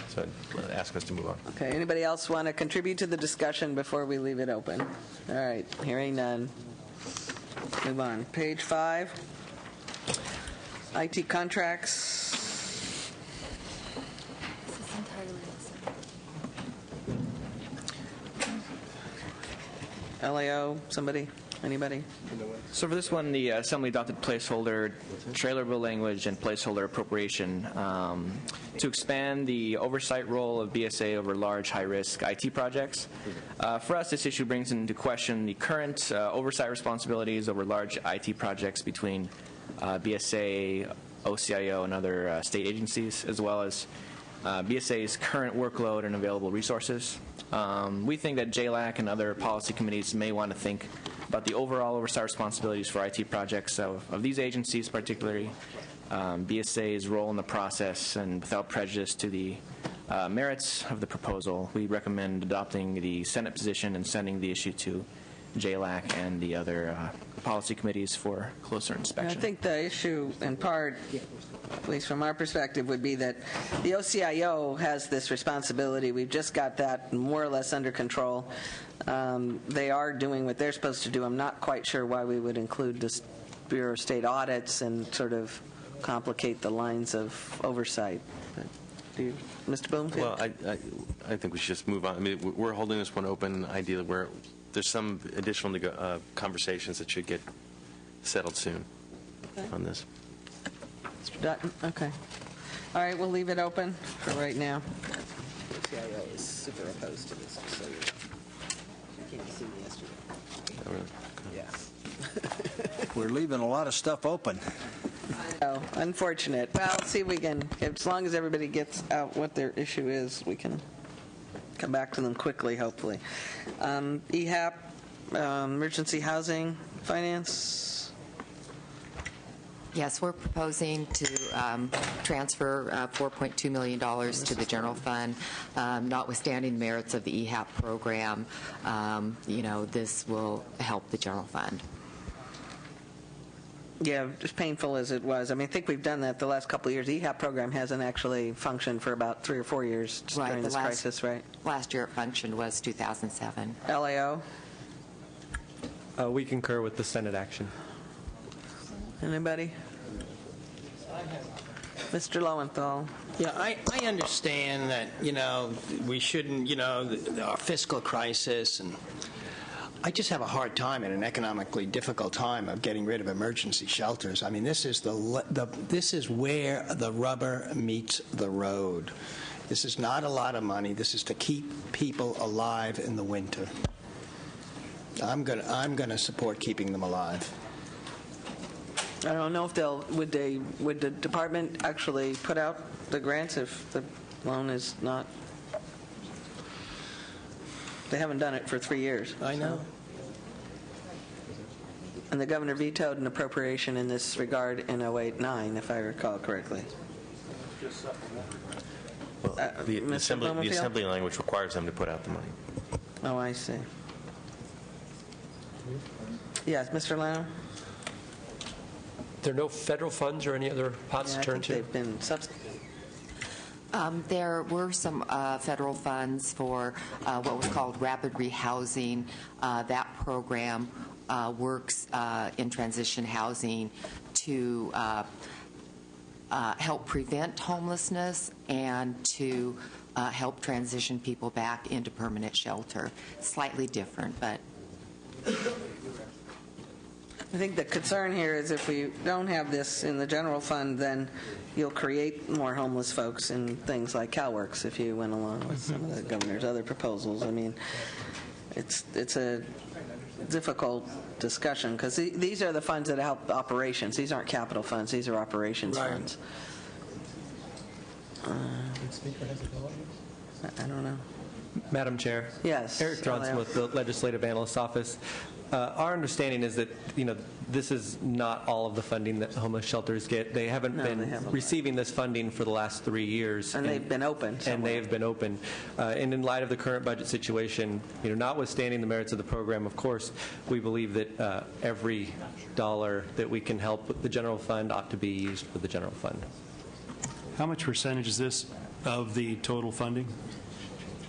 So I'd ask us to move on. Okay, anybody else want to contribute to the discussion before we leave it open? All right, hearing none. Move on. Page 5, IT contracts. LAO, somebody? Anybody? So for this one, the Assembly adopted placeholder trailer bill language and placeholder appropriation to expand the oversight role of BSA over large, high-risk IT projects. For us, this issue brings into question the current oversight responsibilities over large IT projects between BSA, OCIO, and other state agencies, as well as BSA's current workload and available resources. We think that JLAC and other policy committees may want to think about the overall oversight responsibilities for IT projects of these agencies, particularly BSA's role in the process, and without prejudice to the merits of the proposal, we recommend adopting the Senate position and sending the issue to JLAC and the other policy committees for closer inspection. I think the issue, in part, at least from our perspective, would be that the OCIO has this responsibility. We've just got that more or less under control. They are doing what they're supposed to do. I'm not quite sure why we would include the Bureau of State Audits and sort of complicate the lines of oversight. But do you, Mr. Bloomfield? Well, I think we should just move on. I mean, we're holding this one open, ideally, where there's some additional conversations that should get settled soon on this. Mr. Dutton? Okay. All right, we'll leave it open for right now. OCIO is super opposed to this, so you came to see me yesterday. Oh, really? Yeah. We're leaving a lot of stuff open. Oh, unfortunate. Well, see if we can, as long as everybody gets out what their issue is, we can come back to them quickly, hopefully. EHAP, emergency housing finance. Yes, we're proposing to transfer $4.2 million to the general fund. Notwithstanding the merits of the EHAP program, this will help the general fund. Yeah, as painful as it was. I mean, I think we've done that the last couple of years. The EHAP program hasn't actually functioned for about 3 or 4 years during this crisis, right? Last year it functioned was 2007. LAO? We concur with the Senate action. Anybody? Mr. Lowenthal. Yeah, I understand that, we shouldn't, our fiscal crisis, and I just have a hard time in an economically difficult time of getting rid of emergency shelters. I mean, this is this is where the rubber meets the road. This is not a lot of money. This is to keep people alive in the winter. I'm gonna support keeping them alive. I don't know if would the department actually put out the grants if the loan is not. They haven't done it for 3 years. I know. And the governor vetoed an appropriation in this regard in 08-09, if I recall correctly. Well, the assembly language requires them to put out the money. Oh, I see. Yes, Mr. Lano? There are no federal funds or any other pots to turn to? They've been There were some federal funds for what was called rapid rehousing. That program works in transition housing to help prevent homelessness and to help transition people back into permanent shelter. Slightly different, but... I think the concern here is if we don't have this in the general fund, then you'll create more homeless folks in things like CalWorks if you went along with some of the governor's other proposals. I mean, it's a difficult discussion because these are the funds that help operations. These aren't capital funds. These are operations funds. I don't know. Madam Chair. Yes. Eric Johnson with the Legislative Analyst's Office. Our understanding is that, this is not all of the funding that homeless shelters get. They haven't been receiving this funding for the last 3 years. And they've been open. And they have been open. And in light of the current budget situation, notwithstanding the merits of the program, of course, we believe that every dollar that we can help the general fund ought to be used for the general fund. How much percentage is this of the total funding,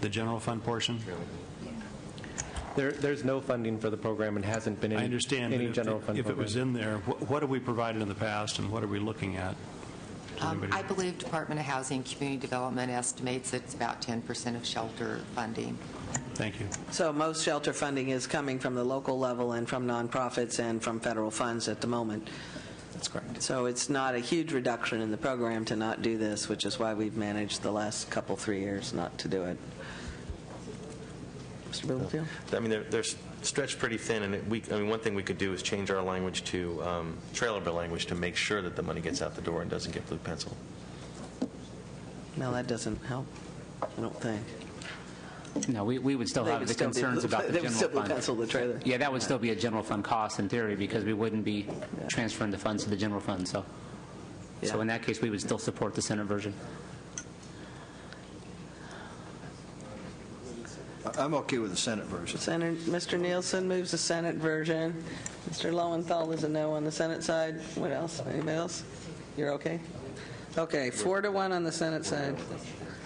the general fund portion? There's no funding for the program and hasn't been any, I understand, any but general fund if program. it was in there, what have we provided in the past and what are we looking at? I believe Department of Housing and Community Development estimates it's about 10% of shelter funding. Thank you. So most shelter funding is coming from the local level and from nonprofits and from federal funds at the moment. That's correct. So it's not a huge reduction in the program to not do this, which is why we've managed the last 3 years not to do it. Mr. Blumenfield? I mean, they're stretched pretty thin, and one thing we could do is change our language to trailer bill language to make sure that the money gets out the door and doesn't get blue pencil. No, that doesn't help, I don't think. No, we would still have the concerns about the general fund. They would still pencil the trailer. Yeah, that would still be a general fund cost in theory because we wouldn't be transferring the funds to the general fund. So in that case, we would still support the Senate version. I'm okay with the Senate version. Mr. Nielsen moves the Senate version. Mr. Lowenthal is a no on the Senate side. What else? Anybody else? You're okay? Okay, 4-1 on the Senate side.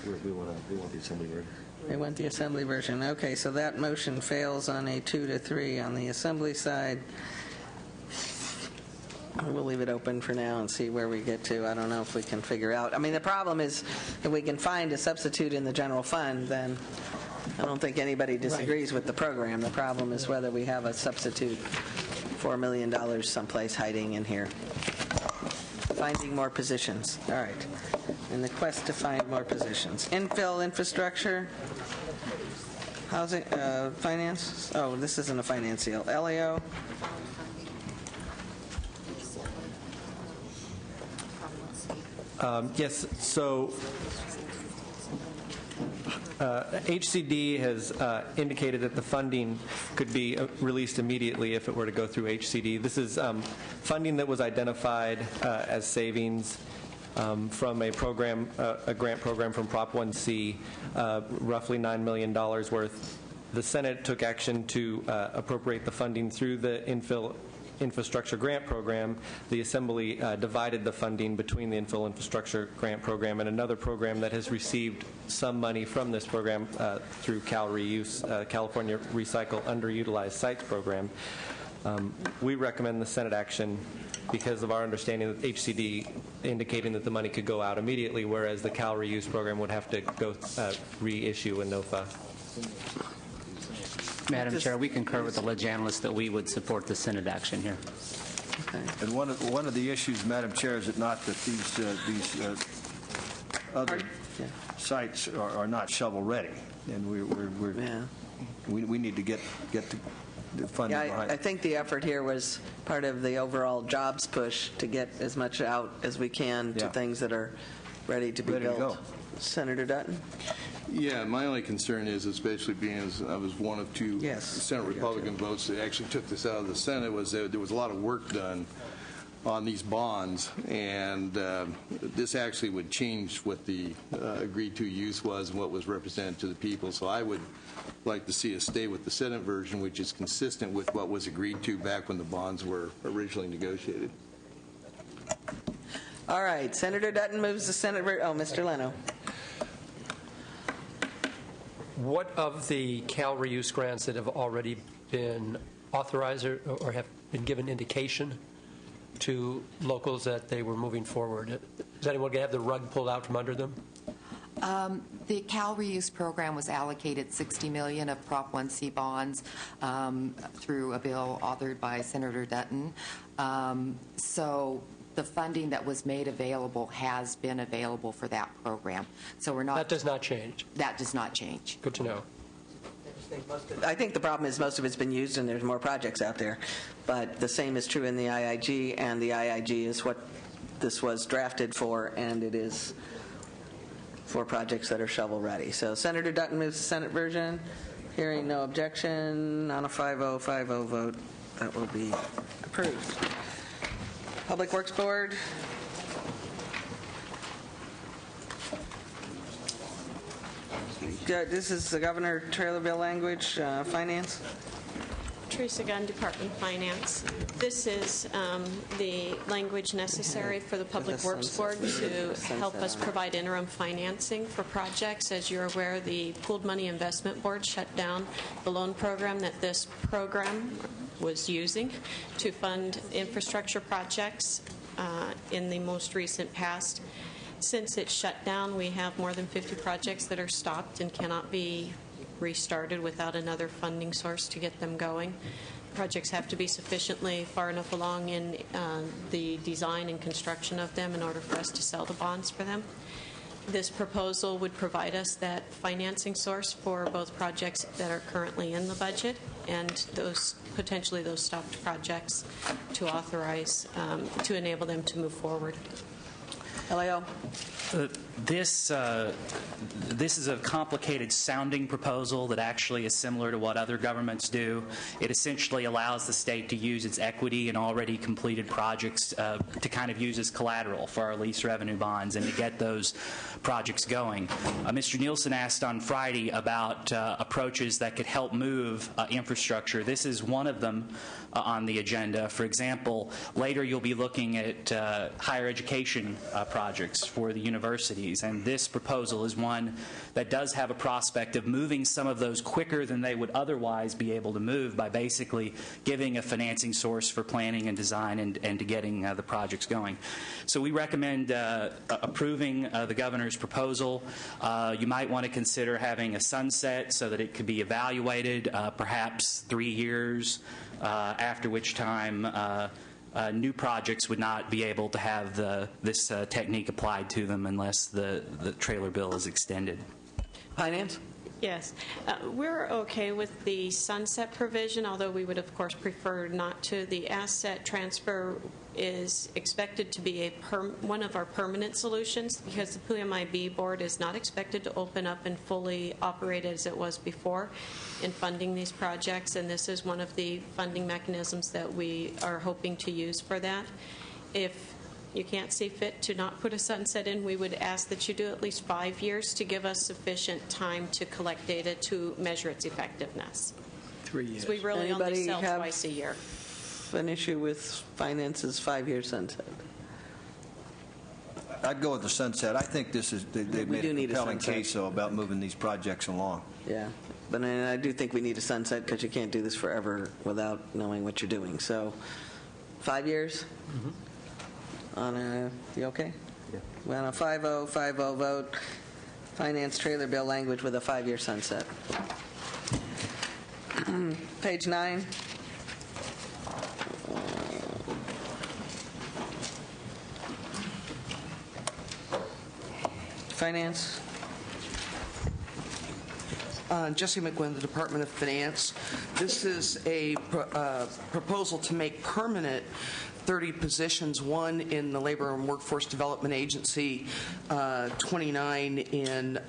We want the Assembly version. They want the Assembly version. Okay, so that motion fails on a 2-3 on the Assembly side. We'll leave it open for now and see where we get to. I don't know if we can figure out. I mean, the problem is if we can find a substitute in the general fund, then I don't think anybody disagrees with the program. The problem is whether we have a substitute $4 million someplace hiding in here. Finding more positions. All right. In the quest to find more positions. Infill infrastructure. Housing, finance. Oh, this isn't a finance deal. LAO. Yes, so HCD has indicated that the funding could be released immediately if it were to go through HCD. This is funding that was identified as savings from a program, a grant program from Prop 1C, roughly $9 million worth. The Senate took action to appropriate the funding through the infill infrastructure grant program. The Assembly divided the funding between the infill infrastructure grant program and another program that has received some money from this program through Cal Reuse, California Recycle Underutilized Sites Program. We recommend the Senate action because of our understanding that HCD indicating that the money could go out immediately, whereas the Cal Reuse program would have to go reissue a NOFA. Madam Chair, we concur with the ledge analyst that we would support the Senate action here. Okay. And one of the issues, Madam Chair, is it not that these other sites are not shovel ready, and we need to get the funding behind. I think the effort here was part of the overall jobs push to get as much out as we can to things that are ready to be built. To go. Senator Dutton? Yeah, my only concern is, especially being as I was one of two Senate Republican votes that actually took this out of the Senate, was that there was a lot of work done on these bonds, and this actually would change what the agreed-to use was and what was represented to the people. So I would like to see us stay with the Senate version, which is consistent with what was agreed to back when the bonds were originally negotiated. All right. Senator Dutton moves the Senate version. Oh, Mr. Leno. What of the Cal Reuse grants that have already been authorized or have been given indication to locals that they were moving forward? Is anyone going to have the rug pulled out from under them? The Cal Reuse program was allocated $60 million of Prop 1C bonds through a bill authored by Senator Dutton. So the funding that was made available has been available for that program. So we're not. That does not change. That does not change. Good to know. I think the problem is most of it's been used and there's more projects out there. But the same is true in the IIG, and the IIG is what this was drafted for, and it is for projects that are shovel-ready. So Senator Dutton moves the Senate version. Hearing no objection, on a 5-0 vote, that will be approved. Public Works Board. This is the Governor trailer bill language, Finance. Teresa Gunn, Department of Finance. This is the language necessary for the Public Works Board to help us provide interim financing for projects. As you're aware, the Pooled Money Investment Board shut down the loan program that this program was using to fund infrastructure projects in the most recent past. Since it's shut down, we have more than 50 projects that are stopped and cannot be restarted without another funding source to get them going. Projects have to be sufficiently far enough along in the design and construction of them in order for us to sell the bonds for them. This proposal would provide us that financing source for both projects that are currently in the budget and potentially those stopped projects to authorize, to enable them to move forward. LAO. This is a complicated sounding proposal that actually is similar to what other governments do. It essentially allows the state to use its equity in already completed projects to kind of use as collateral for our lease revenue bonds and to get those projects going. Mr. Nielsen asked on Friday about approaches that could help move infrastructure. This is one of them on the agenda. For example, later you'll be looking at higher education projects for the universities, and this proposal is one that does have a prospect of moving some of those quicker than they would otherwise be able to move by basically giving a financing source for planning and design and to getting the projects going. So we recommend approving the governor's proposal. You might want to consider having a sunset so that it could be evaluated, perhaps 3 years, after which time new projects would not be able to have this technique applied to them unless the trailer bill is extended. Finance? Yes. We're okay with the sunset provision, although we would, of course, prefer not to. The asset transfer is expected to be one of our permanent solutions because the PUMIB board is not expected to open up and fully operate as it was before in funding these projects, and this is one of the funding mechanisms that we are hoping to use for that. If you can't see fit to not put a sunset in, we would ask that you do at least 5 years to give us sufficient time to collect data to measure its effectiveness. 3 years. So we really only Anybody sell have twice a year. An issue with Finance's 5-year sunset? I'd go with the sunset. I think they've made a compelling case, though, about moving these projects along. Yeah, but I do think we need a sunset because you can't do this forever without knowing what you're doing. So 5 years? You okay? Yeah. Well, on a 5-0 vote, Finance trailer bill language with a 5-year sunset. Page 9. Finance. Jesse McGuinn, the Department of Finance. This is a proposal to make permanent 30 positions, one in the Labor and Workforce Development Agency, 29 in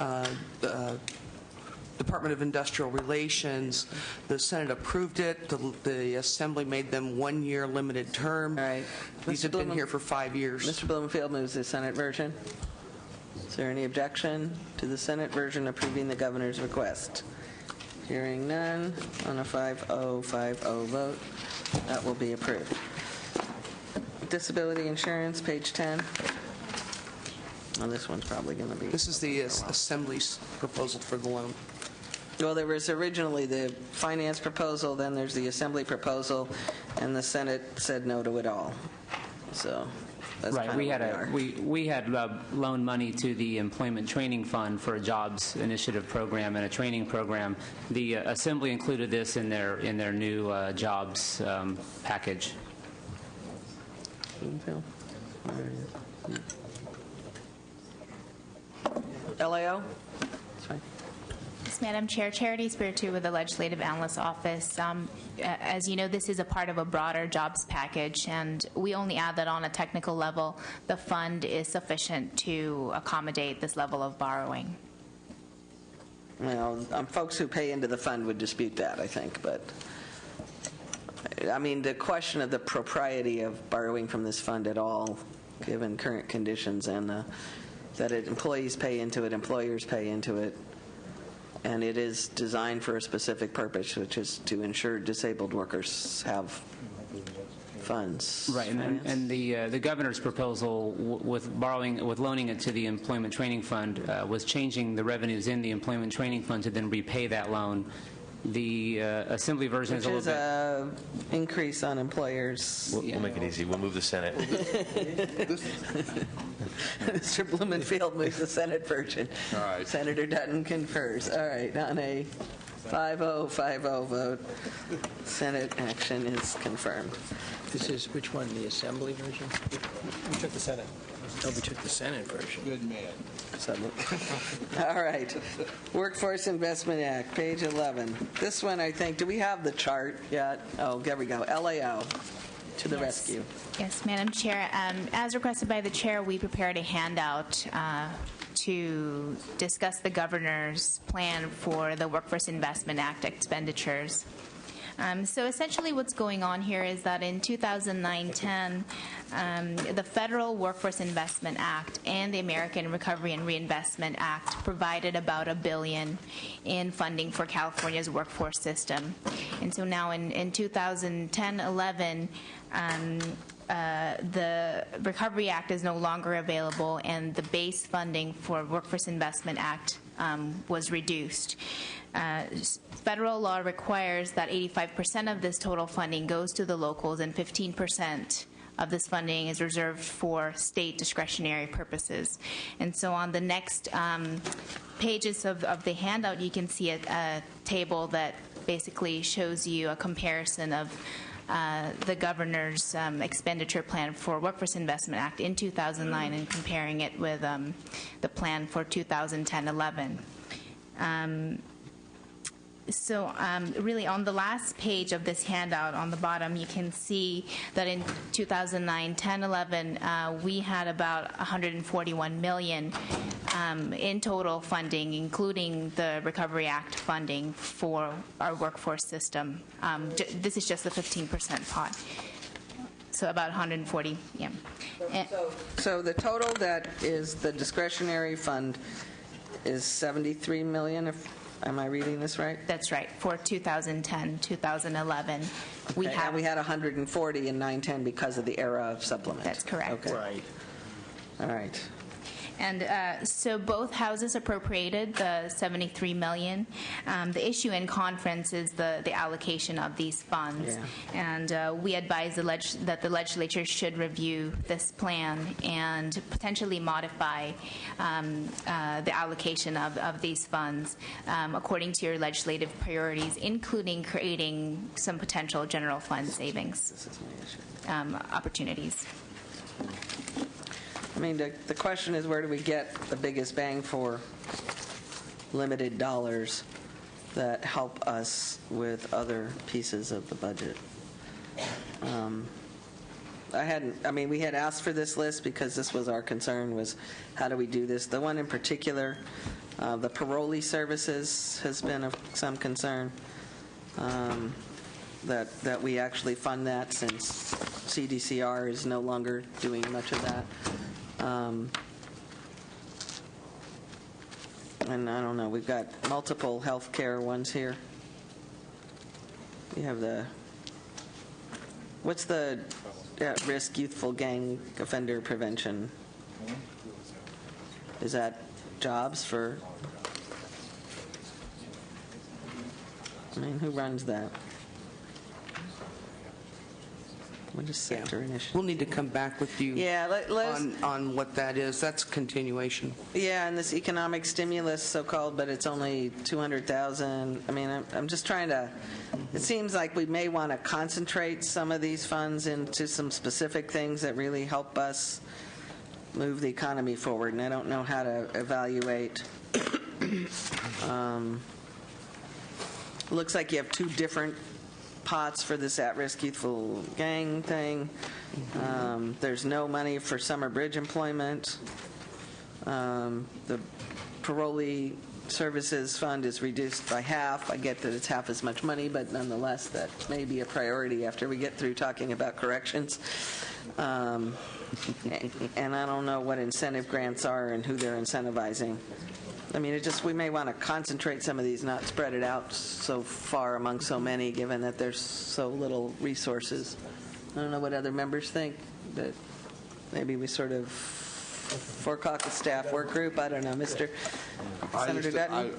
Department of Industrial Relations. The Senate approved it. The Assembly made them 1-year limited term. All right. These have been here for 5 years. Mr. Blumenfield moves the Senate version. Is there any objection to the Senate version approving the governor's request? Hearing none, on a 5-0 vote, that will be approved. Disability insurance, page 10. Oh, this one's probably going to be... This is the Assembly's proposal for the loan. Well, there was originally the Finance proposal, then there's the Assembly proposal, and the Senate said no to it all. So... Right. We had loaned money to the Employment Training Fund for a jobs initiative program and a training program. The Assembly included this in their new jobs package. LAO? Sorry. Yes, Madam Chair. Charity Spiritu with the Legislative Analyst Office. As you know, this is a part of a broader jobs package, and we only add that on a technical level. The fund is sufficient to accommodate this level of borrowing. Well, folks who pay into the fund would dispute that, I think, but I mean, the question of the propriety of borrowing from this fund at all, given current conditions, and that employees pay into it, employers pay into it, and it is designed for a specific purpose, which is to ensure disabled workers have funds. Right, and the governor's proposal with loaning it to the Employment Training Fund was changing the revenues in the Employment Training Fund to then repay that loan. The Assembly version is a little bit... Which is an increase on employers. We'll make it easy. We'll move the Senate. Mr. Blumenfield moves the Senate version. All right. Senator Dutton confers. All right, on a 5-0 vote, Senate action is confirmed. This is which one, the Assembly version? We took the Senate. Oh, we took the Senate version. Good man. All right. Workforce Investment Act, page 11. This one, I think, do we have the chart yet? Oh, there we go. LAO, to the rescue. Yes, Madam Chair. As requested by the chair, we prepared a handout to discuss the governor's plan for the Workforce Investment Act expenditures. So essentially what's going on here is that in 2009-10, the Federal Workforce Investment Act and the American Recovery and Reinvestment Act provided about $1 billion in funding for California's workforce system. And so now in 2010-11, the Recovery Act is no longer available, and the base funding for Workforce Investment Act was reduced. Federal law requires that 85% of this total funding goes to the locals, and 15% of this funding is reserved for state discretionary purposes. And so on the next pages of the handout, you can see a table that basically shows you a comparison of the governor's expenditure plan for Workforce Investment Act in 2009 and comparing it with the plan for 2010-11. So really on the last page of this handout on the bottom, you can see that in 2009-10-11, we had about $141 million in total funding, including the Recovery Act funding for our workforce system. This is just the 15% pot. So about 140, yeah. So the total that is the discretionary fund is $73 million, am I reading this right? That's right. For 2010, 2011, we had 140 in 9-10 because of the era of supplement. That's correct. Okay. Right. All right. And so both houses appropriated the $73 million. The issue in conference is the allocation of these funds. Yeah. And we advise that the legislature should review this plan and potentially modify the allocation of these funds according to your legislative priorities, including creating some potential general fund savings opportunities. I mean, the question is, where do we get the biggest bang for limited dollars that help us with other pieces of the budget? We had asked for this list because this was our concern, was how do we do this? The one in particular, the parolee services has been of some concern, that we actually fund that since CDCR is no longer doing much of that. And I don't know, we've got multiple health care ones here. We have what's the at-risk youthful gang offender prevention? Is that jobs for, who runs that? What is sector initiative? We'll need to come back with you on what that is. That's continuation. Yeah, and this economic stimulus, so-called, but it's only $200,000. I'm just trying to, it seems like we may want to concentrate some of these funds into some specific things that really help us move the economy forward, and I don't know how to evaluate looks like you have two different pots for this at-risk youthful gang thing. There's no money for summer bridge employment. The parolee services fund is reduced by half. I get that it's half as much money, but nonetheless, that may be a priority after we get through talking about corrections. And I don't know what incentive grants are and who they're incentivizing. I mean, we may want to concentrate some of these, not spread it out so far among so many, given that there's so little resources. I don't know what other members think, but maybe we sort of for caucus staff work group. I don't know, Senator Dutton.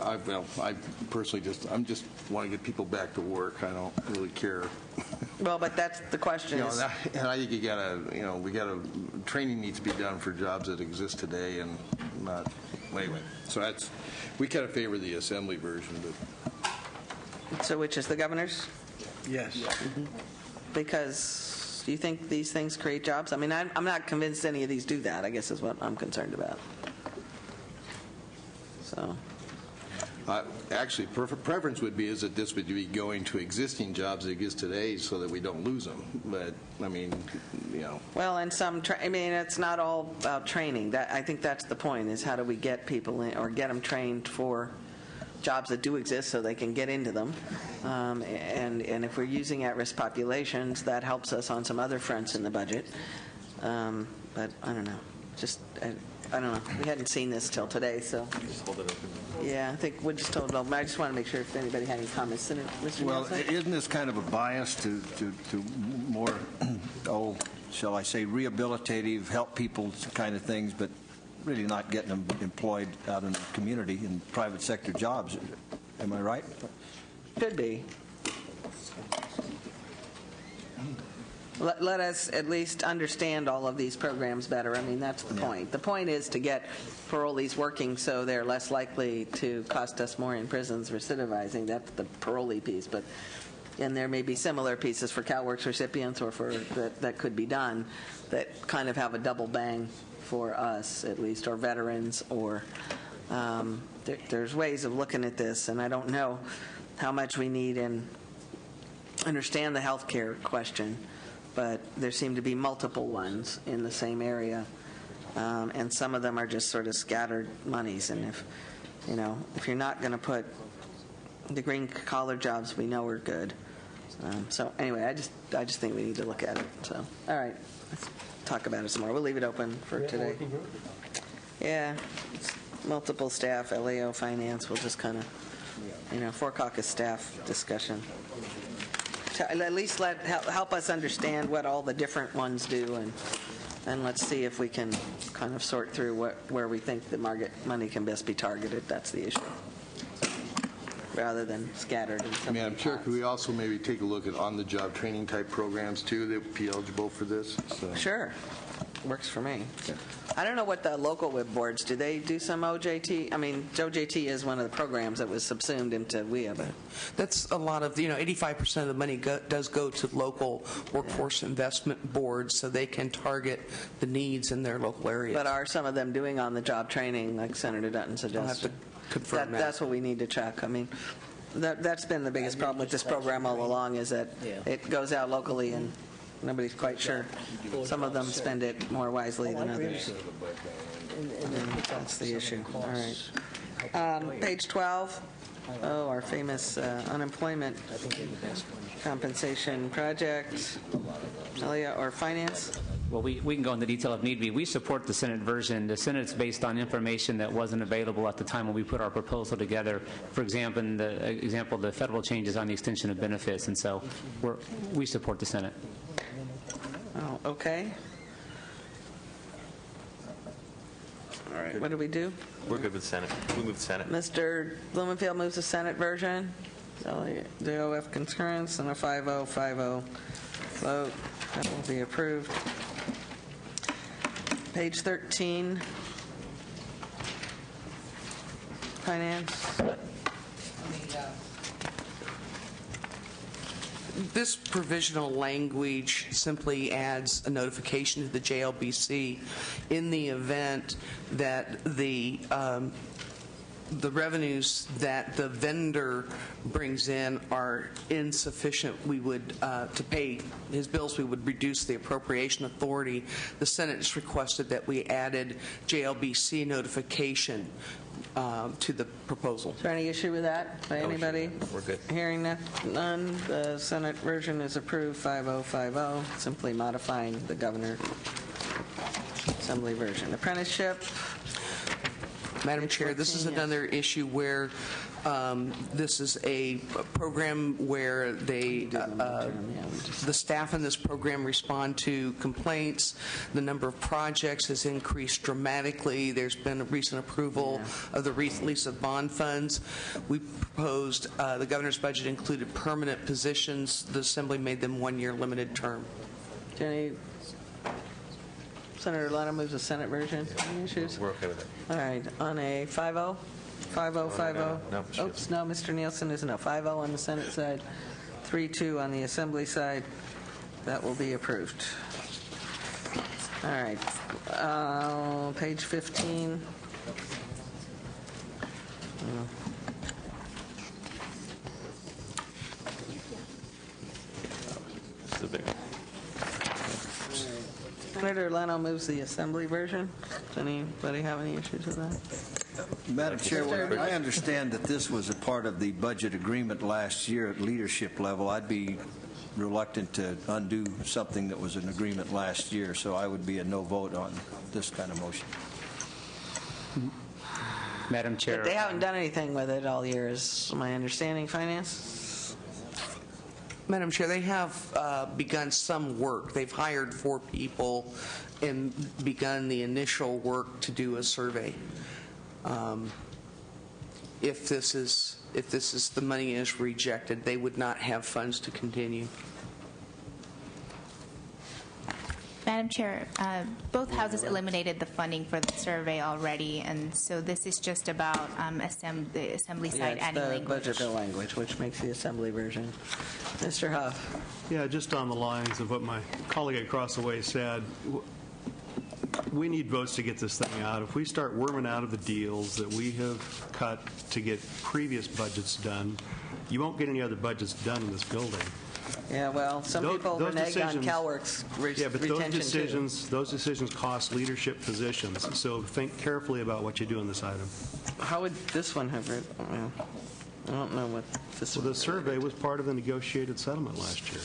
I personally I'm just want to get people back to work. I don't really care. Well, but that's the question. And I think training needs to be done for jobs that exist today, and not. Anyway, so we kind of favor the assembly version, but. So, which is the governor's? Yes. Mm-hmm. Because do you think these things create jobs? I mean, I'm not convinced any of these do that, I guess is what I'm concerned about. So. Actually, preference would be is that this would be going to existing jobs that exist today so that we don't lose them. But, I mean, Well, and it's not all about training. I think that's the point, is how do we get people in, or get them trained for jobs that do exist so they can get into them. And if we're using at-risk populations, that helps us on some other fronts in the budget. But I don't know. I don't know. We hadn't seen this till today, so. Just hold it open. Yeah, I think we just told it open. I just want to make sure if anybody had any comments. Mr. Well, Nelson? isn't this kind of a bias to more, shall I say, rehabilitative, help people kind of things, but really not getting them employed out in the community in private sector jobs? Am I right? Could be. Let us at least understand all of these programs better. I mean, that's the point. The point is to get parolees working so they're less likely to cost us more in prisons recidivizing. That's the parolee piece. And there may be similar pieces for CalWORKs recipients or for that could be done that kind of have a double bang for us, at least, or veterans, or there's ways of looking at this, and I don't know how much we need and understand the health care question. But there seem to be multiple ones in the same area, and some of them are just sort of scattered monies. And if you're not going to put the green collar jobs, we know we're good. So anyway, I just think we need to look at it. So all right, let's talk about it some more. We'll leave it open for today. Yeah, it's multiple staff, LAO, finance. We'll just kind of, for caucus staff discussion. At least help us understand what all the different ones do, and let's see if we can kind of sort through where we think the money can best be targeted. That's the issue, rather than scattered. Madam Chair, could we also maybe take a look at on-the-job training type programs too that would be eligible for this? So. Sure, works for me. Okay. I don't know what the local WIB boards do. They do some OJT? I mean, OJT is one of the programs that was subsumed into WIA, but that's a lot of 85% of the money does go to local workforce investment boards, so they can target the needs in their local areas. But are some of them doing on-the-job training, like Senator Dutton suggested? I'll have to confirm that. That's what we need to check. I mean, that's been the biggest problem with this program all along, is that it goes out locally and nobody's quite sure. Some of them spend it more wisely than others. That's the issue. All right. Page 12. Oh, our famous unemployment compensation project. Elia, or finance? Well, we can go into detail if need be. We support the Senate version. The Senate's based on information that wasn't available at the time when we put our proposal together. For example, the federal changes on the extension of benefits, and so we support the Senate. Oh, okay. All right, what do we do? We're good with Senate. We move to Senate. Mr. Blumenfield moves the Senate version. The OF concurrence and a 5-0 vote. That will be approved. Page 13. Finance. This provisional language simply adds a notification to the JLBC in the event that the the revenues that the vendor brings in are insufficient, we would, to pay his bills, we would reduce the appropriation authority. The Senate has requested that we added JLBC notification to the proposal. Is there any issue with that by anybody? We're good. Hearing none, the Senate version is approved 5050, simply modifying the governor assembly version. Apprenticeship. Madam Chair, this is another issue where this is a program where the staff in this program respond to complaints. The number of projects has increased dramatically. There's been a recent approval of the release of bond funds. We proposed, the governor's budget included permanent positions. The Assembly made them one-year limited term. Senator Lano moves the Senate version. Any issues? We're okay with it. All right. On a 5-0? 5-0, 5-0? No. Oops, no, Mr. Nielsen isn't a 5-0 on the Senate side, 3-2 on the Assembly side. That will be approved. All right. Page 15. This is a big one. Senator Leno moves the Assembly version. Does anybody have any issues with that? Madam Chair, I understand that this was a part of the budget agreement last year at leadership level. I'd be reluctant to undo something that was an agreement last year, so I would be a no vote on this kind of motion. Madam Chair. But they haven't done anything with it all year, is my understanding, Finance? Madam Chair, they have begun some work. They've hired 4 people and begun the initial work to do a survey. If this is the money is rejected, they would not have funds to continue. Madam Chair, both houses eliminated the funding for the survey already, and so this is just about the Assembly side adding the language. budget bill language, which makes the Assembly version. Mr. Huff. Yeah, just on the lines of what my colleague across the way said, we need votes to get this thing out. If we start worming out of the deals that we have cut to get previous budgets done, you won't get any other budgets done in this building. Yeah, well, some people renege on CalWorks Yeah, but retention those decisions cost leadership positions. So think carefully about what you do on this item. How would this one have written? I don't know what this. Well, the survey was part of the negotiated settlement last year.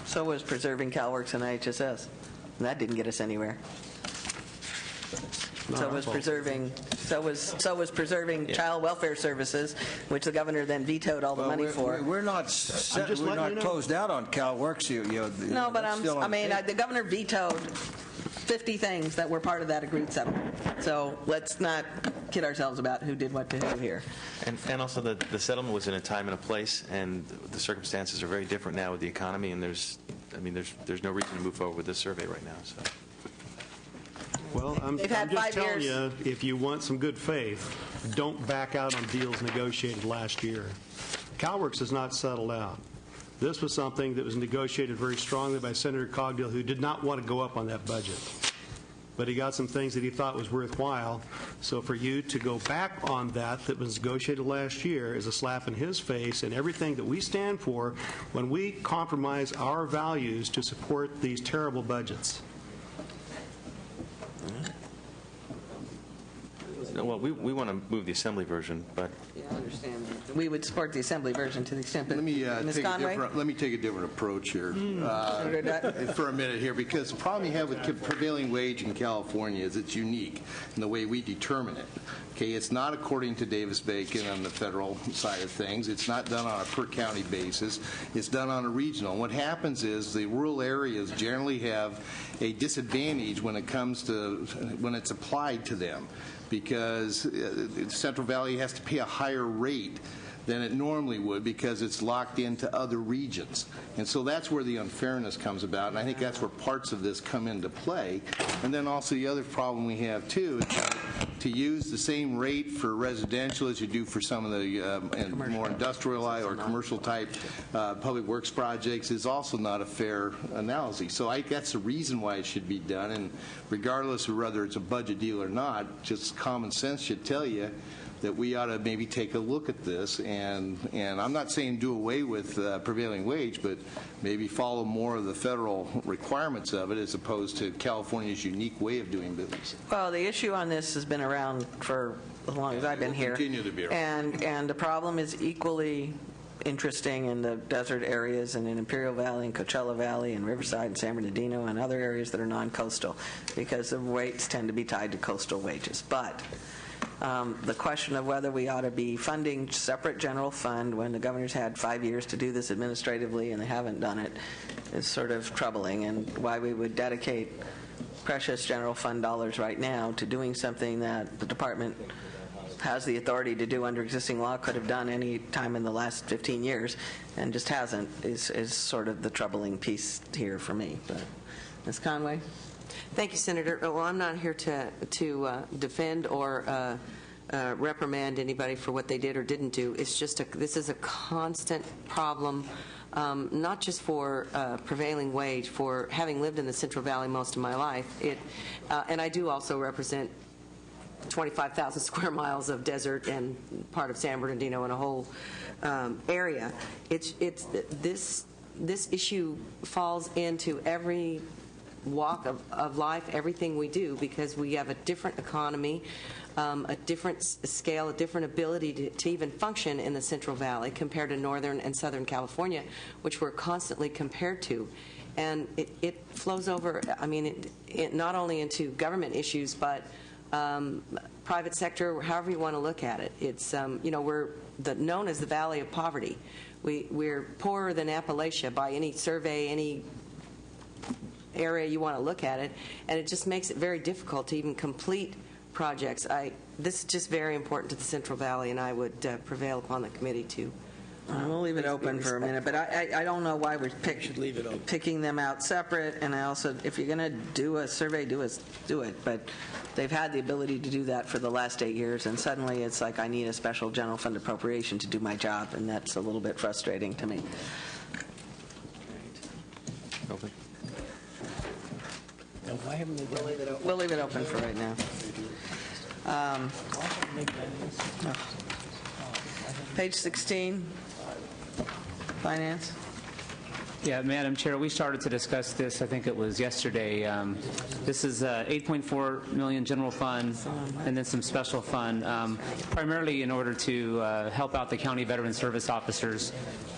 So was preserving CalWorks and IHSS, and that didn't get us anywhere. So was preserving child welfare services, which the governor then vetoed all the money for. We're not closed out on CalWorks. No, but the governor vetoed 50 things that were part of that agreed settlement. So let's not kid ourselves about who did what to who here. And also the settlement was in a time and a place, and the circumstances are very different now with the economy, and there's no reason to move forward with this survey right now. So. Well, I'm They've had just 5 telling years. you, if you want some good faith, don't back out on deals negotiated last year. CalWorks is not settled out. This was something that was negotiated very strongly by Senator Cogdill, who did not want to go up on that budget. But he got some things that he thought was worthwhile. So for you to go back on that was negotiated last year is a slap in his face, and everything that we stand for when we compromise our values to support these terrible budgets. Well, we want to move the Assembly version, but Yeah, I understand. We would support the Assembly version to the extent that Ms. Conway? Let me take a different approach here for a minute here, because the problem you have with prevailing wage in California is it's unique in the way we determine it. Okay, it's not according to Davis-Bacon on the federal side of things. It's not done on a per-county basis. It's done on a regional. And what happens is the rural areas generally have a disadvantage when it comes to when it's applied to them, because Central Valley has to pay a higher rate than it normally would because it's locked into other regions. And so that's where the unfairness comes about, and I think that's where parts of this come into play. And then also the other problem we have, too, is to use the same rate for residential as you do for some of the more industrial or commercial-type public works projects is also not a fair analysis. So I think that's the reason why it should be done, and regardless of whether it's a budget deal or not, just common sense should tell you that we ought to maybe take a look at this, and I'm not saying do away with prevailing wage, but maybe follow more of the federal requirements of it as opposed to California's unique way of doing business. Well, the issue on this has been around for as long as I've been here. Continue to be around. And the problem is equally interesting in the desert areas and in Imperial Valley and Coachella Valley and Riverside and San Bernardino and other areas that are non-coastal, because the rates tend to be tied to coastal wages. But the question of whether we ought to be funding separate general fund when the governor's had 5 years to do this administratively and they haven't done it is sort of troubling, and why we would dedicate precious general fund dollars right now to doing something that the department has the authority to do under existing law, could have done any time in the last 15 years, and just hasn't, is sort of the troubling piece here for me. But Ms. Conway? Thank you, Senator. Well, I'm not here to defend or reprimand anybody for what they did or didn't do. It's just this is a constant problem, not just for prevailing wage, for having lived in the Central Valley most of my life. And I do also represent 25,000 square miles of desert and part of San Bernardino and a whole area. This issue falls into every walk of life, everything we do, because we have a different economy, a different scale, a different ability to even function in the Central Valley compared to Northern and Southern California, which we're constantly compared to. And it flows over, I mean, it not only into government issues, but private sector, however you want to look at it. It's, we're known as the Valley of Poverty. We're poorer than Appalachia by any survey, any area you want to look at it, and it just makes it very difficult to even complete projects. This is just very important to the Central Valley, and I would prevail upon the committee to. We'll leave it open for a minute, but I don't know why we're picking them out separate. And I also, if you're going to do a survey, do it. But they've had the ability to do that for the last 8 years, and suddenly it's like I need a special general fund appropriation to do my job, and that's a little bit frustrating to me. Open. We'll leave it open for right now. Page 16, Finance. Yeah, Madam Chair, we started to discuss this, I think it was yesterday. This is $8.4 million general fund and then some special fund, primarily in order to help out the county veteran service officers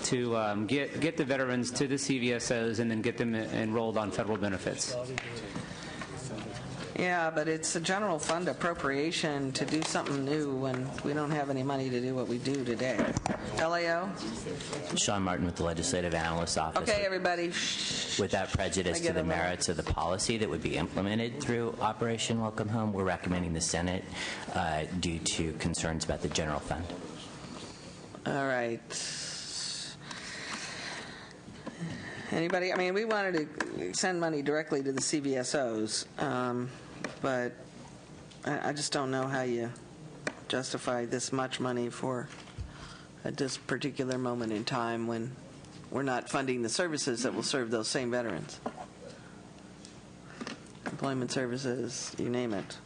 to get the veterans to the CVSOs and then get them enrolled on federal benefits. Yeah, but it's a general fund appropriation to do something new when we don't have any money to do what we do today. LAO? Sean Martin with the Legislative Analyst Office. Okay, everybody. Without prejudice to the merits of the policy that would be implemented through Operation Welcome Home, we're recommending the Senate due to concerns about the general fund. All right. Anybody? I mean, we wanted to send money directly to the CVSOs, but I just don't know how you justify this much money for at this particular moment in time when we're not funding the services that will serve those same veterans. Employment services, you name it.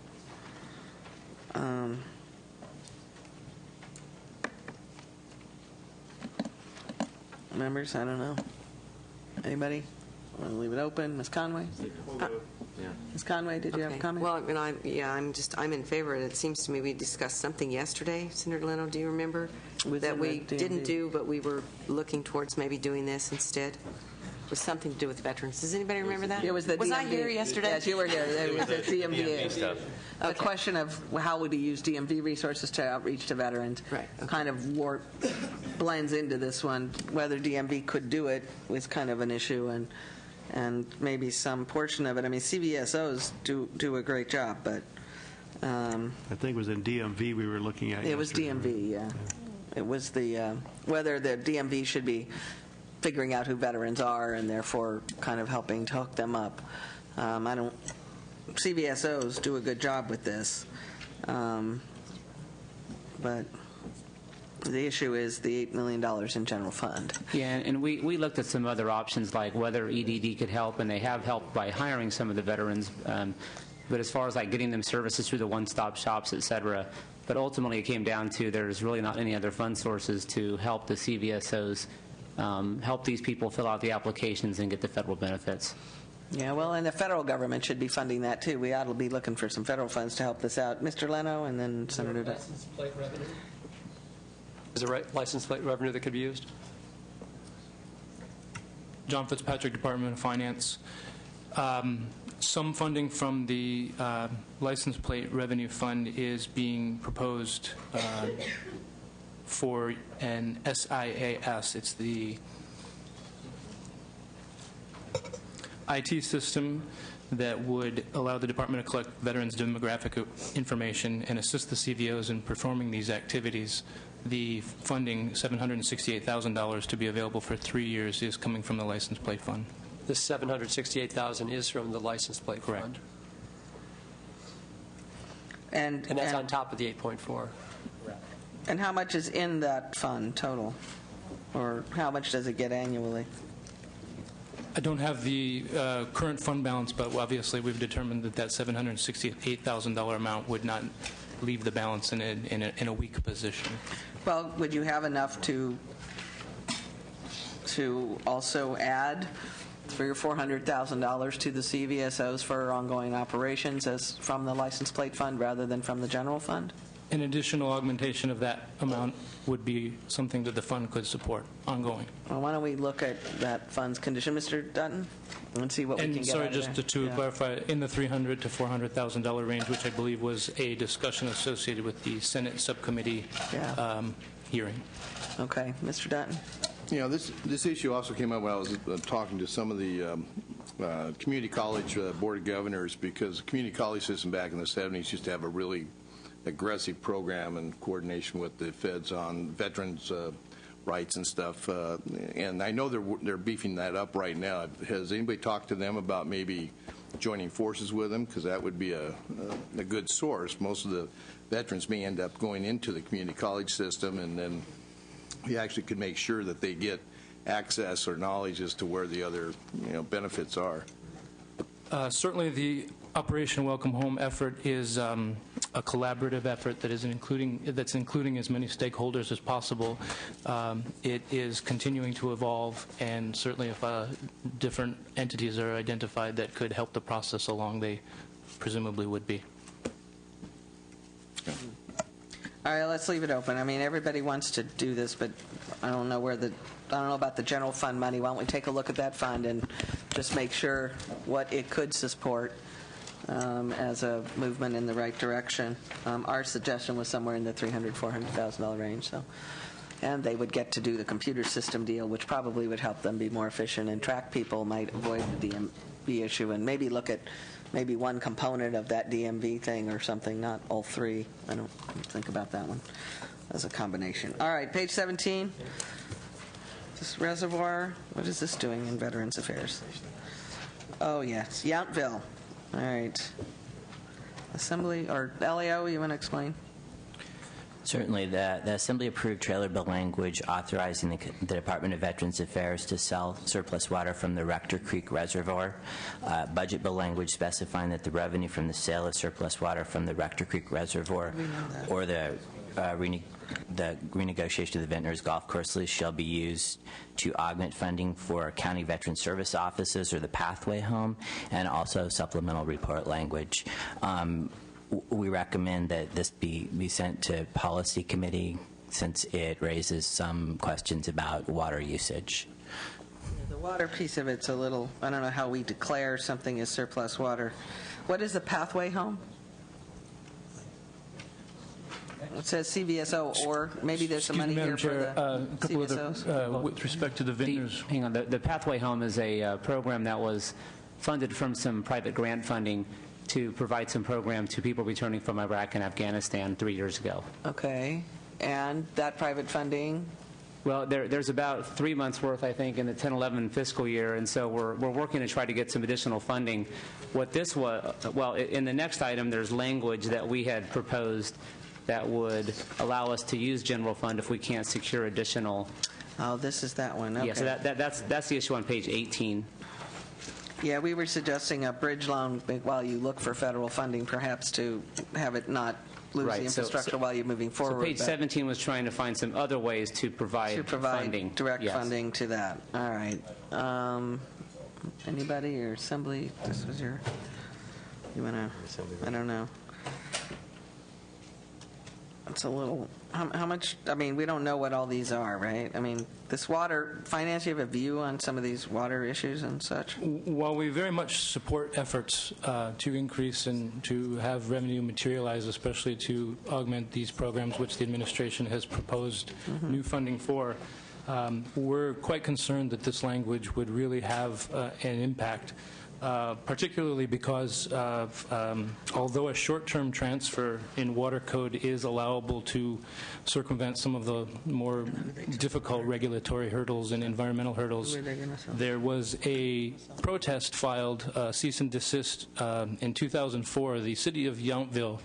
Members, I don't know. Anybody? Want to leave it open? Ms. Conway? Ms. Conway, did you have a comment? Well, I'm in favor. It seems to me we discussed something yesterday, Senator Leno, do you remember? That we didn't do, but we were looking towards maybe doing this instead. It was something to do with veterans. Does anybody remember that? It was the DMV. Was I here yesterday? Yes, you were here. It was the DMV stuff. The question of how would we use DMV resources to outreach to veterans kind of blends into this one. Whether DMV could do it was kind of an issue, and maybe some portion of it. I mean, CVSOs do a great job, but I think it was in DMV we were looking at. It was DMV, yeah. It was the whether the DMV should be figuring out who veterans are and therefore kind of helping to hook them up. CVSOs do a good job with this, but the issue is the $8 million in general fund. Yeah, and we looked at some other options like whether EDD could help, and they have helped by hiring some of the veterans. But as far as like getting them services through the one-stop shops, et cetera, But ultimately, it came down to there's really not any other fund sources to help the CVSOs help these people fill out the applications and get the federal benefits. Yeah, well, and the federal government should be funding that, too. We ought to be looking for some federal funds to help this out. Mr. Leno, and then Senator Dutton. License plate revenue? Is there license plate revenue that could be used? John Fitzpatrick, Department of Finance. Some funding from the license plate revenue fund is being proposed for an SIAS. It's the IT system that would allow the department to collect veterans' demographic information and assist the CVOs in performing these activities. The funding, $768,000 to be available for 3 years, is coming from the license plate fund. The $768,000 is from the license plate Correct. fund. And that's on top of the 8.4. And how much is in that fund total? Or how much does it get annually? I don't have the current fund balance, but obviously we've determined that that $768,000 amount would not leave the balance in a weak position. Well, would you have enough to also add $300,000 or $400,000 to the CVSOs for ongoing operations as from the license plate fund rather than from the general fund? An additional augmentation of that amount would be something that the fund could support ongoing. Well, why don't we look at that fund's condition, Mr. Dutton, and see what we can get sorry, out of just there. to clarify, in the $300,000 to $400,000 range, which I believe was a discussion associated with the Senate subcommittee hearing. Okay, Mr. Dutton. You know, this issue also came up when I was talking to some of the community college board of governors, because the community college system back in the 70s used to have a really aggressive program in coordination with the feds on veterans' rights and stuff. And I know they're beefing that up right now. Has anybody talked to them about maybe joining forces with them? Because that would be a good source. Most of the veterans may end up going into the community college system, and then we actually could make sure that they get access or knowledge as to where the other benefits are. Certainly, the Operation Welcome Home effort is a collaborative effort that's including as many stakeholders as possible. It is continuing to evolve, and certainly if different entities are identified that could help the process along, they presumably would be. All right, let's leave it open. I mean, everybody wants to do this, but I don't know about the general fund money. Why don't we take a look at that fund and just make sure what it could support as a movement in the right direction. Our suggestion was somewhere in the $300,000, $400,000 range. So, and they would get to do the computer system deal, which probably would help them be more efficient, and track people might avoid the DMV issue, and maybe look at maybe one component of that DMV thing or something, not all three. I don't think about that one as a combination. All right, page 17. This reservoir, what is this doing in Veterans Affairs? Oh, yes, Yountville. All right. Assembly, or LAO, you want to explain? Certainly. The Assembly approved trailer bill language authorizing the Department of Veterans Affairs to sell surplus water from the Rector Creek Reservoir. Budget bill language specifying that the revenue from the sale of surplus water from the Rector Creek Reservoir or the renegotiation of the Ventnors Golf Course lease shall be used to augment funding for county veteran service offices or the Pathway Home, and also supplemental report language. We recommend that this be sent to Policy Committee since it raises some questions about water usage. The water piece of it's a little, I don't know how we declare something as surplus water. What is the Pathway Home? It says CVSO, or maybe there's some money here for the CVSOs. With respect to the Ventnors. Hang on. The Pathway Home is a program that was funded from some private grant funding to provide some program to people returning from Iraq and Afghanistan 3 years ago. Okay. And that private funding? Well, there's about 3 months worth, I think, in the 10-11 fiscal year, and so we're working to try to get some additional funding. What this was, well, in the next item, there's language that we had proposed that would allow us to use general fund if we can't secure additional. Oh, this is that one. Okay. Yeah, so that's the issue on page 18. Yeah, we were suggesting a bridge loan while you look for federal funding, perhaps to have it not lose Right, the so- infrastructure so- while you're moving forward. So page but 17 was trying to find some other ways to provide funding. direct Yes. funding to that. All right. Anybody or assembly? This was your. You wanna? I don't know. It's a little. How much? I mean, we don't know what all these are, right? I mean, this water finance. You have a view on some of these water issues and such. While we very much support efforts to increase and to have revenue materialize, especially to augment these programs, which the administration has proposed new funding for, we're quite concerned that this language would really have an impact, particularly because of, although a short-term transfer in water code is allowable to circumvent some of the more difficult regulatory hurdles and environmental hurdles, there was a protest filed, cease and desist, in 2004. The city of Yountville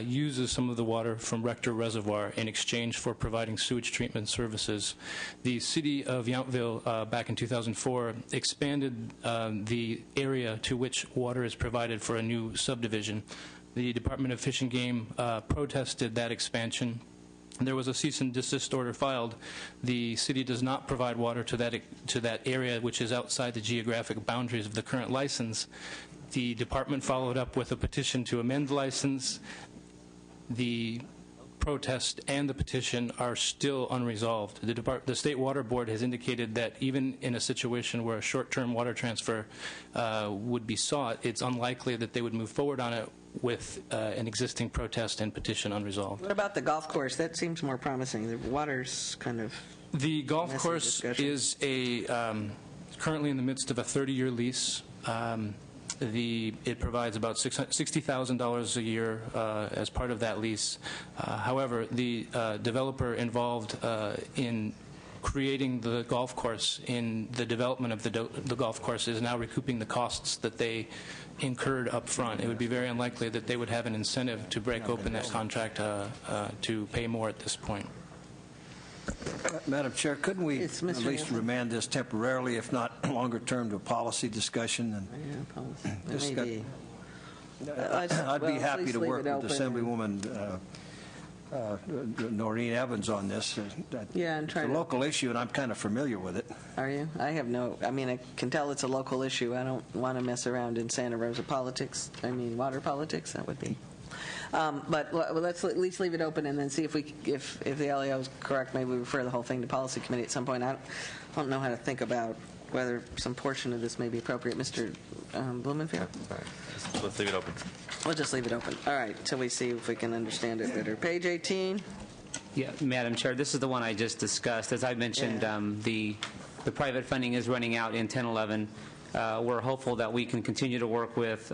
uses some of the water from Rector Reservoir in exchange for providing sewage treatment services. The city of Yountville, back in 2004, expanded the area to which water is provided for a new subdivision. The Department of Fish and Game protested that expansion. There was a cease and desist order filed. The city does not provide water to that area, which is outside the geographic boundaries of the current license. The department followed up with a petition to amend the license. The protest and the petition are still unresolved. The State Water Board has indicated that even in a situation where a short-term water transfer would be sought, it's unlikely that they would move forward on it with an existing protest and petition unresolved. What about the golf course? That seems more promising. The water's kind of. The golf messy course discussion. is currently in the midst of a 30-year lease. It provides about $60,000 a year as part of that lease. However, the developer involved in creating the golf course, in the development of the golf course, is now recouping the costs that they incurred up front. It would be very unlikely that they would have an incentive to break open that contract to pay more at this point. Madam Chair, couldn't we at least remand this temporarily, if not longer term, to a policy discussion? And I'd be happy to work with Assemblywoman Noreen Evans on this. It's a local issue, and I'm kind of familiar with it. Are you? I have no. I mean, I can tell it's a local issue. I don't want to mess around in Santa Rosa politics. I mean, water politics. That would be. But let's at least leave it open and then see if the LEO is correct. Maybe we refer the whole thing to Policy Committee at some point. I don't know how to think about whether some portion of this may be appropriate. Mr. Blumenfield? Let's leave it open. We'll just leave it open. All right, till we see if we can understand it better. Page 18. Yeah, Madam Chair, this is the one I just discussed. As I mentioned, the private funding is running out in 10-11. We're hopeful that we can continue to work with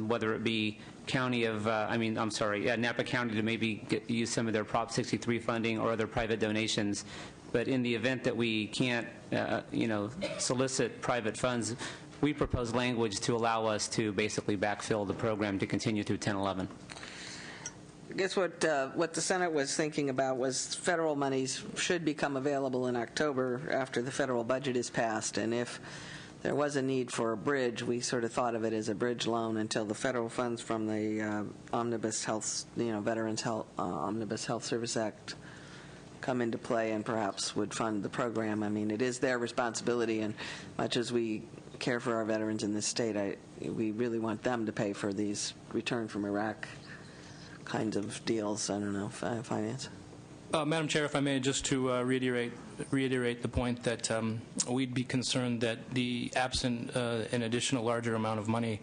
whether it be Napa County to maybe use some of their Prop 63 funding or other private donations. But in the event that we can't, solicit private funds, we propose language to allow us to basically backfill the program to continue through 10-11. I guess what the Senate was thinking about was federal monies should become available in October after the federal budget is passed, and if there was a need for a bridge, we sort of thought of it as a bridge loan until the federal funds from the Omnibus Health, Veterans Health Omnibus Health Service Act come into play and perhaps would fund the program. I mean, it is their responsibility, and much as we care for our veterans in this state, we really want them to pay for these return from Iraq kinds of deals. I don't know, finance. Madam Chair, if I may, just to reiterate the point that we'd be concerned that the absent an additional larger amount of money,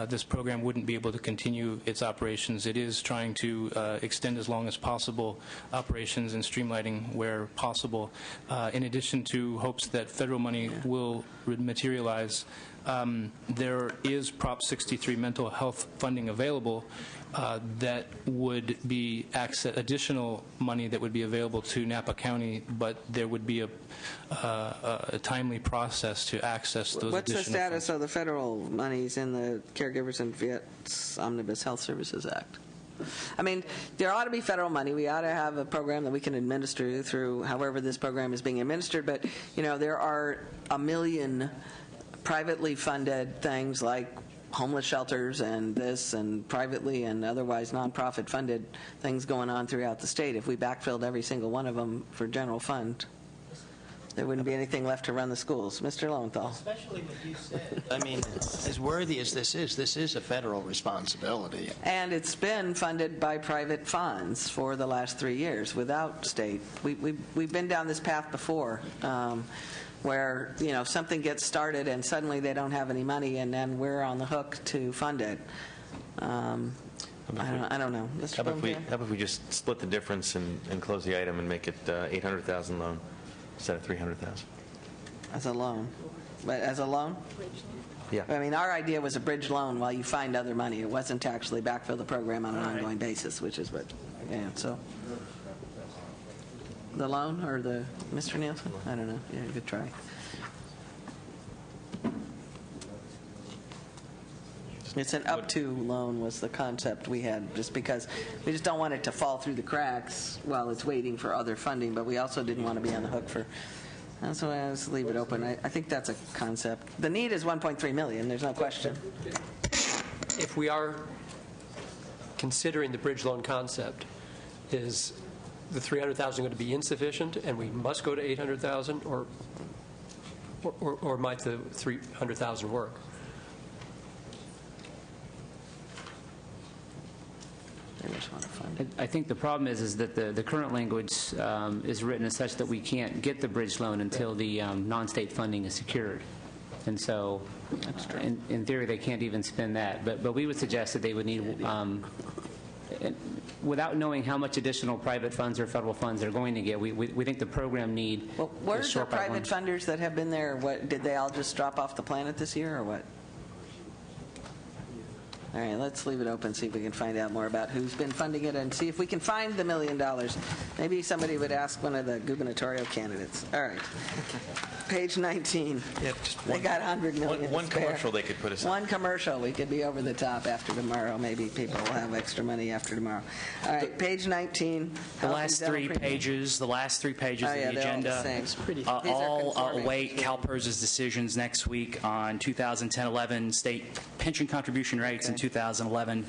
this program wouldn't be able to continue its operations. It is trying to extend as long as possible operations and streamlining where possible. In addition to hopes that federal money will materialize, there is Prop 63 mental health funding available that would be additional money that would be available to Napa County, but there would be a timely process to access those What's additional the status of the federal monies in the Caregivers and Vets Omnibus Health Services Act? I mean, there ought to be federal money. We ought to have a program that we can administer through however this program is being administered, but, there are a million privately funded things like homeless shelters and this and privately and otherwise nonprofit funded things going on throughout the state. If we backfilled every single one of them for general fund, there wouldn't be anything left to run the schools. Mr. Lowenthal. Especially what you said. I mean, as worthy as this is a federal responsibility. And it's been funded by private funds for the last 3 years without state. We've been down this path before, where something gets started and suddenly they don't have any money, and then we're on the hook to fund it. I don't know. How about if we just split the difference and close the item and make it $800,000 loan instead of $300,000? As a loan. But as a loan? Yeah. I mean, our idea was a bridge loan while you find other money. It wasn't to actually backfill the program on an ongoing basis, which is what, so. The loan or the, Mr. Nielsen? I don't know. Yeah, good try. It's an up-to loan was the concept we had, just because we just don't want it to fall through the cracks while it's waiting for other funding, but we also didn't want to be on the hook for. That's why I just leave it open. I think that's a concept. The need is $1.3 million. There's no question. If we are considering the bridge loan concept, is the $300,000 going to be insufficient and we must go to $800,000, or might the $300,000 work? I think the problem is that the current language is written as such that we can't get the bridge loan until the non-state funding is secured. And so, in theory, they can't even spend that. But we would suggest that they would need, without knowing how much additional private funds or federal funds they're going to get, we think the program need. Well, where's the private funders that have been there? What did they all just drop off the planet this year, or what? All right, let's leave it open, see if we can find out more about who's been funding it and see if we can find the $1 million. Maybe somebody would ask one of the gubernatorial candidates. All right. Page 19. Yeah, just they got $100 million. One commercial they could put aside. One commercial. We could be over the top after tomorrow. Maybe people will have extra money after tomorrow. All right, page 19. The last three pages of the agenda all await CalPERS's decisions next week on 2010-11 state pension contribution rates and 2011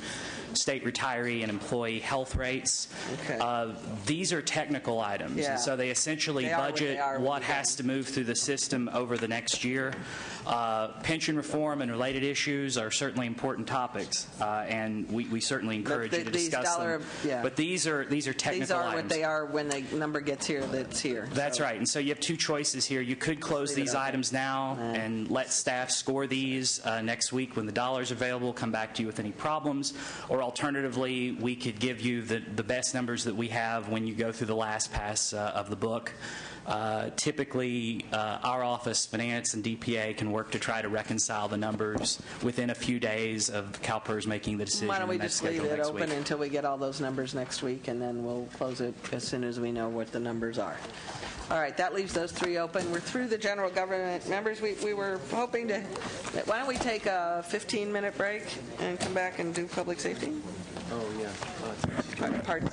state retiree and employee health rates. These are technical items, and so they essentially budget what has to move through the system over the next year. Pension reform and related issues are certainly important topics, and we certainly encourage you to discuss them. But these are technical these are items. What they are when the number gets here that's here. That's right. And so you have two choices here. You could close these items now and let staff score these next week when the dollars are available, come back to you with any problems, or alternatively, we could give you the best numbers that we have when you go through the last pass of the book. Typically, our office, Finance and DPA, can work to try to reconcile the numbers within a few days of CalPERS making the decision. Why don't we just leave it open week. until we get all those numbers next week, and then we'll close it as soon as we know what the numbers are. All right, that leaves those three open. We're through the general government members. We were hoping to. Why don't we take a 15-minute break and come back and do public safety? Oh, yeah. Pardon?